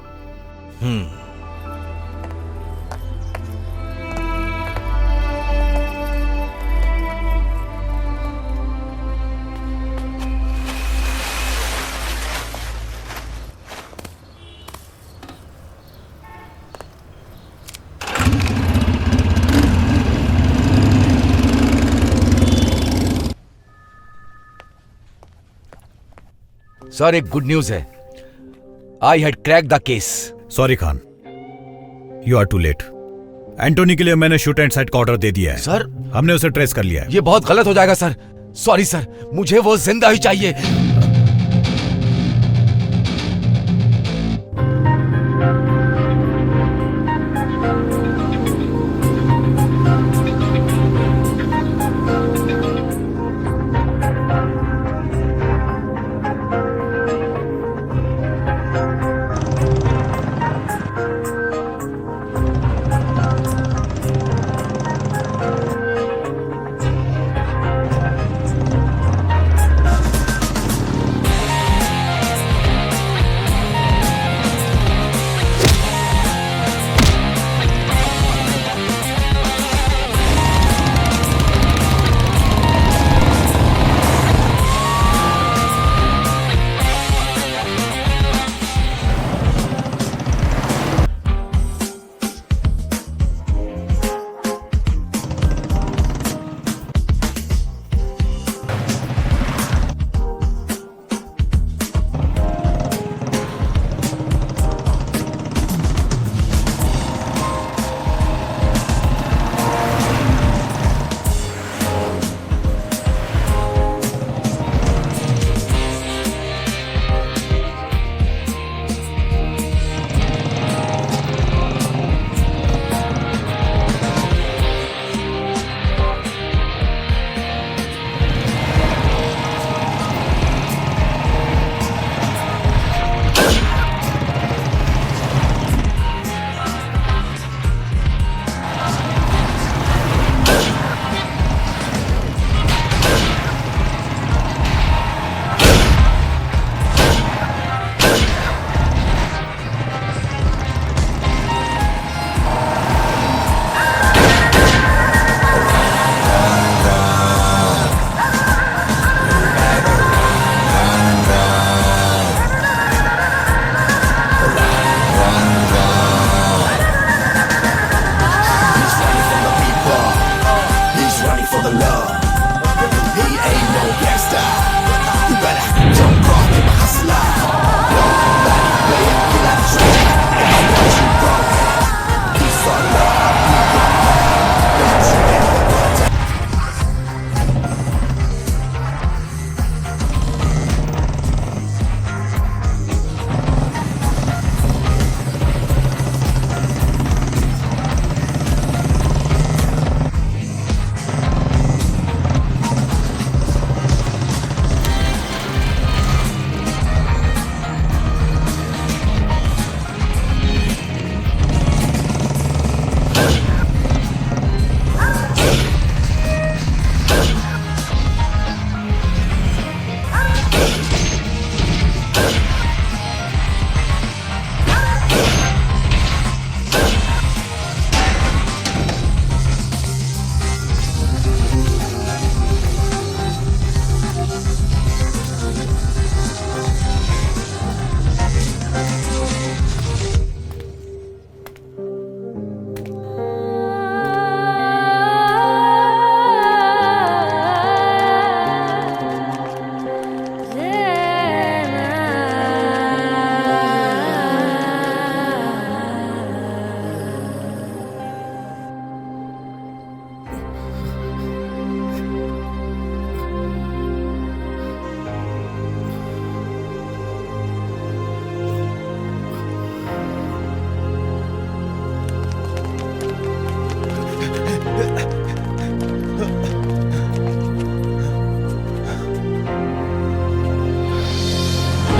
सर, एक गुड न्यूज है। I had crack the case. Sorry Khan, you are too late. Antony के लिए मैंने शूट एंड साइट का ऑर्डर दे दिया है। सर, हमने उसे ट्रेस कर लिया है। ये बहुत गलत हो जाएगा सर। सॉरी सर, मुझे वो जिंदा ही चाहिए।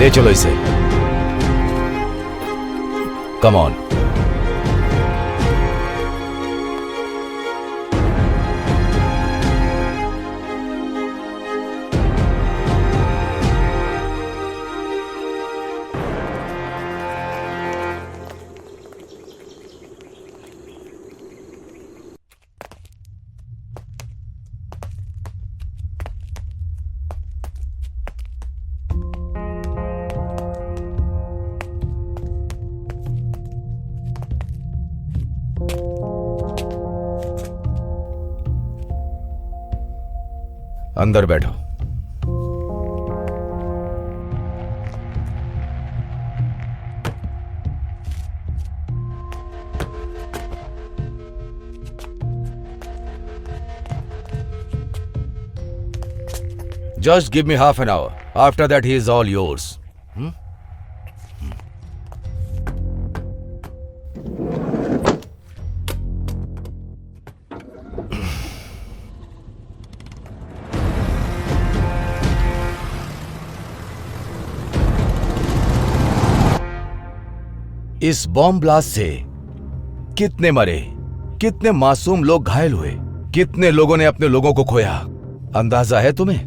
ले चलो इसे। Come on. अंदर बैठो। Just give me half an hour. After that, he is all yours. इस बॉम्ब ब्लास्ट से कितने मरे, कितने मासूम लोग घायल हुए, कितने लोगों ने अपने लोगों को खोया, अंदाजा है तुम्हें?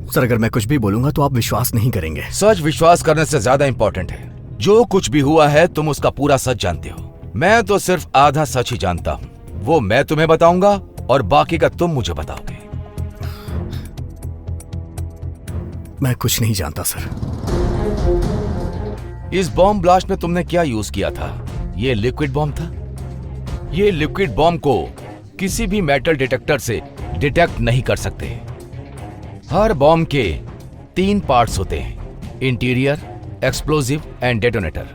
सर, अगर मैं कुछ भी बोलूंगा तो आप विश्वास नहीं करेंगे। सच विश्वास करने से ज्यादा इंपॉर्टेंट है। जो कुछ भी हुआ है तुम उसका पूरा सच जानते हो। मैं तो सिर्फ आधा सच ही जानता हूं। वो मैं तुम्हें बताऊंगा और बाकी का तुम मुझे बताओगे। मैं कुछ नहीं जानता सर। इस बॉम्ब ब्लास्ट में तुमने क्या यूज किया था? ये लिक्विड बॉम्ब था। ये लिक्विड बॉम्ब को किसी भी मेटल डिटेक्टर से डिटेक्ट नहीं कर सकते। हर बॉम्ब के 3 पार्ट्स होते हैं, इंटीरियर, एक्सप्लोजिव एंड डेटोनेटर।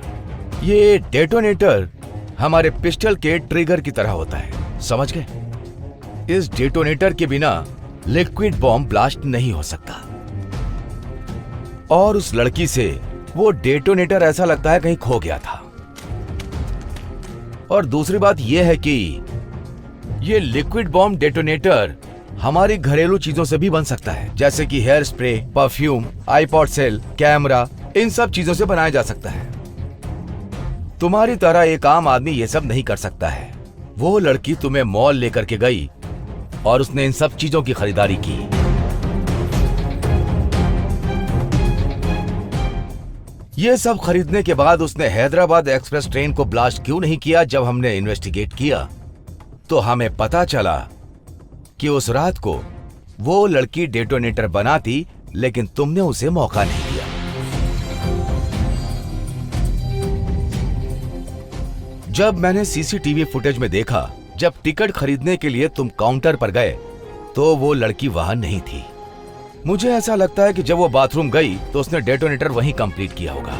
ये डेटोनेटर हमारे पिस्टल के ट्रिगर की तरह होता है, समझ गए? इस डेटोनेटर के बिना लिक्विड बॉम्ब ब्लास्ट नहीं हो सकता। और उस लड़की से वो डेटोनेटर ऐसा लगता है कहीं खो गया था। और दूसरी बात यह है कि ये लिक्विड बॉम्ब डेटोनेटर हमारी घरेलू चीजों से भी बन सकता है, जैसे कि hair spray, perfume, iPod cell, camera, इन सब चीजों से बनाया जा सकता है। तुम्हारी तरह एक आम आदमी ये सब नहीं कर सकता है। वो लड़की तुम्हें मॉल लेकर के गई और उसने इन सब चीजों की खरीदारी की। ये सब खरीदने के बाद उसने हैदराबाद एक्सप्रेस ट्रेन को ब्लास्ट क्यों नहीं किया? जब हमने इन्वेस्टिगेट किया तो हमें पता चला कि उस रात को वो लड़की डेटोनेटर बनाती, लेकिन तुमने उसे मौका नहीं दिया। जब मैंने सीसीटीवी फुटेज में देखा, जब टिकट खरीदने के लिए तुम काउंटर पर गए तो वो लड़की वहां नहीं थी। मुझे ऐसा लगता है कि जब वो बाथरूम गई तो उसने डेटोनेटर वहीं कंप्लीट किया होगा।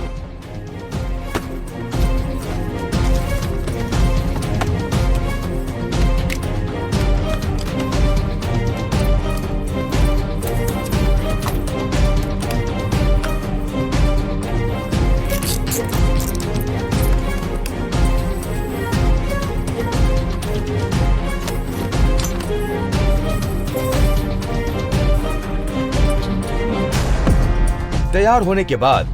तैयार होने के बाद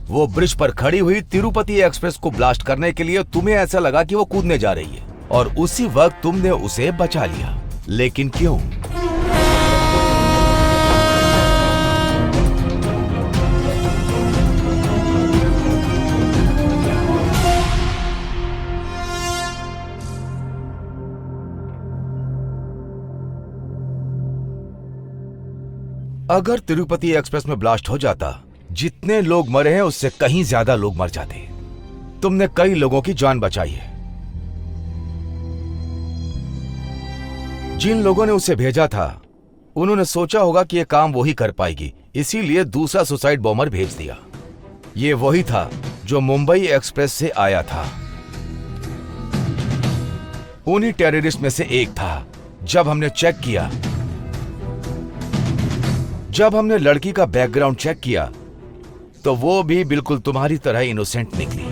वो ब्रिज पर खड़ी हुई तिरुपति एक्सप्रेस को ब्लास्ट करने के लिए तुम्हें ऐसा लगा कि वो कूदने जा रही है, और उसी वक्त तुमने उसे बचा लिया। लेकिन क्यों? अगर तिरुपति एक्सप्रेस में ब्लास्ट हो जाता, जितने लोग मरे हैं उससे कहीं ज्यादा लोग मर जाते। तुमने कई लोगों की जान बचाई है। जिन लोगों ने उसे भेजा था उन्होंने सोचा होगा कि यह काम वही कर पाएगी, इसीलिए दूसरा सुसाइड बॉम्बर भेज दिया। ये वही था जो मुंबई एक्सप्रेस से आया था। उन्हीं टेररिस्ट में से एक था। जब हमने चेक किया, जब हमने लड़की का बैकग्राउंड चेक किया तो वो भी बिल्कुल तुम्हारी तरह इनोसेंट निकली।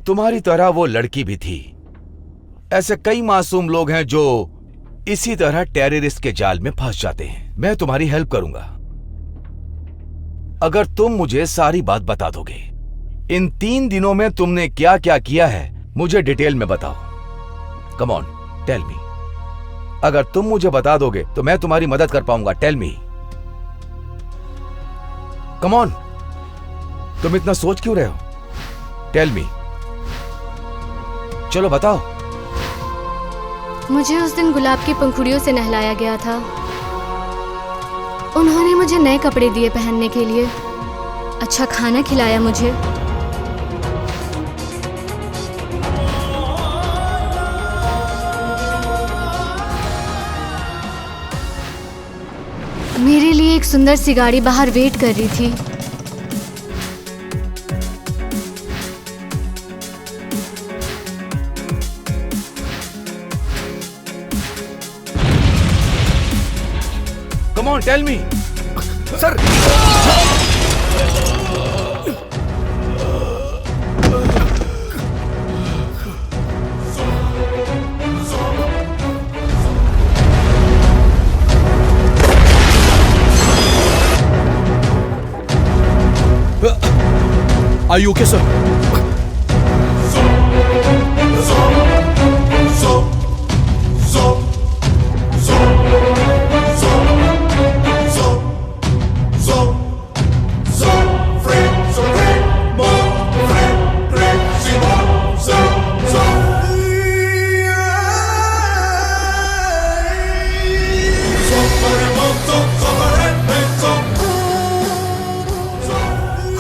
तुम्हारी तरह वो लड़की भी थी। ऐसे कई मासूम लोग हैं जो इसी तरह टेररिस्ट के जाल में फंस जाते हैं। मैं तुम्हारी हेल्प करूंगा अगर तुम मुझे सारी बात बता दोगे। इन 3 दिनों में तुमने क्या क्या किया है मुझे डिटेल में बताओ। Come on tell me. अगर तुम मुझे बता दोगे तो मैं तुम्हारी मदद कर पाऊंगा। Tell me, come on. तुम इतना सोच क्यों रहे हो? टेल मी, चलो बताओ। मुझे उस दिन गुलाब की पंखुड़ियों से नहलाया गया था। उन्होंने मुझे नए कपड़े दिए पहनने के लिए, अच्छा खाना खिलाया मुझे। मेरे लिए एक सुंदर सी गाड़ी बाहर वेट कर रही थी। Come on, tell me. Sir, Are you okay, sir?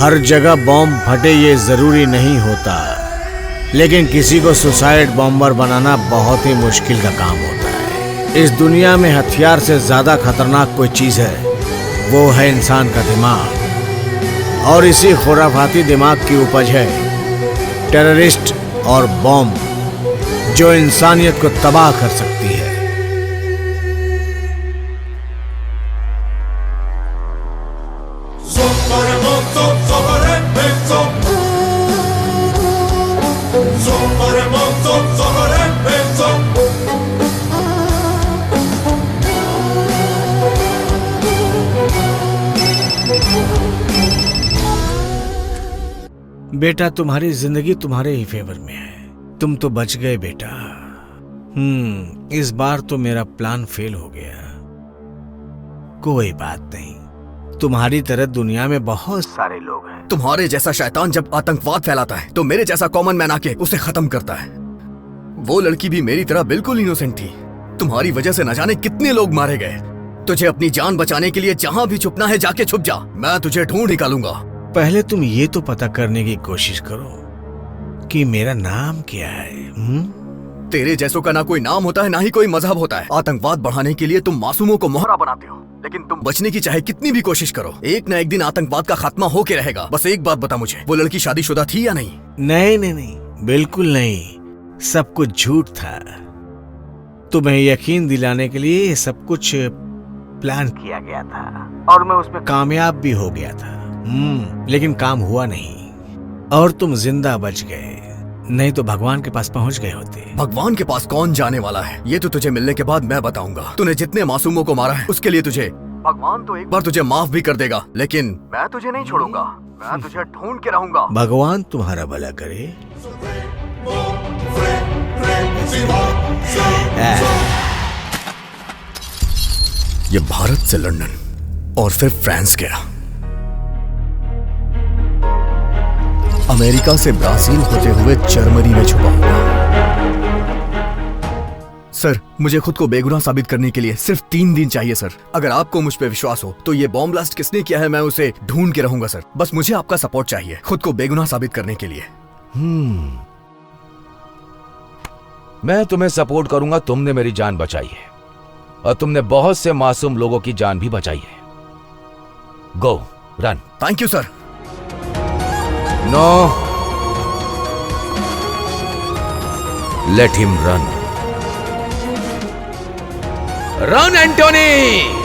हर जगह बॉम्ब फटे ये जरूरी नहीं होता, लेकिन किसी को सुसाइड बॉम्बर बनाना बहुत ही मुश्किल का काम होता है। इस दुनिया में हथियार से ज्यादा खतरनाक कोई चीज है, वो है इंसान का दिमाग। और इसी खुराफाती दिमाग की उपज है टेररिस्ट और बॉम्ब, जो इंसानियत को तबाह कर सकती है। बेटा, तुम्हारी जिंदगी तुम्हारे ही फेवर में है। तुम तो बच गए बेटा। इस बार तो मेरा प्लान फेल हो गया। कोई बात नहीं, तुम्हारी तरह दुनिया में बहुत सारे लोग हैं। तुम्हारे जैसा शैतान जब आतंकवाद फैलाता है तो मेरे जैसा कॉमन मैन आके उसे खत्म करता है। वो लड़की भी मेरी तरह बिल्कुल इनोसेंट थी। तुम्हारी वजह से न जाने कितने लोग मारे गए। तुझे अपनी जान बचाने के लिए जहाँ भी छुपना है जाके छुप जा, मैं तुझे ढूंढ निकालूंगा। पहले तुम ये तो पता करने की कोशिश करो कि मेरा नाम क्या है। तेरे जैसों का ना कोई नाम होता है ना ही कोई मजहब होता है। आतंकवाद बढ़ाने के लिए तुम मासूमों को मोहरा बनाते हो, लेकिन तुम बचने की चाहे कितनी भी कोशिश करो, एक ना एक दिन आतंकवाद का खात्मा होके रहेगा। बस एक बात बता मुझे, वो लड़की शादीशुदा थी या नहीं? नहीं नहीं नहीं, बिल्कुल नहीं। सब कुछ झूठ था। तुम्हें यकीन दिलाने के लिए ये सब कुछ प्लान किया गया था और मैं उसमें कामयाब भी हो गया था। लेकिन काम हुआ नहीं और तुम जिंदा बच गए, नहीं तो भगवान के पास पहुंच गए होते। भगवान के पास कौन जाने वाला है, ये तो तुझे मिलने के बाद मैं बताऊंगा। तूने जितने मासूमों को मारा है उसके लिए तुझे भगवान तो एक बार तुझे माफ भी कर देगा, लेकिन मैं तुझे नहीं छोड़ूंगा। मैं तुझे ढूंढ के रहूंगा। भगवान तुम्हारा भला करे। ये भारत से लंदन और फिर फ्रांस गया, अमेरिका से ब्राजील होते हुए जर्मनी में छुपा हुआ। सर, मुझे खुद को बेगुनाह साबित करने के लिए सिर्फ 3 दिन चाहिए सर। अगर आपको मुझ पे विश्वास हो तो ये बॉम्ब ब्लास्ट किसने किया है मैं उसे ढूंढ के रहूंगा सर। बस मुझे आपका सपोर्ट चाहिए खुद को बेगुनाह साबित करने के लिए। मैं तुम्हें सपोर्ट करूंगा। तुमने मेरी जान बचाई है और तुमने बहुत से मासूम लोगों की जान भी बचाई है। Go run. Thank you sir. No, let him run. Run Antony.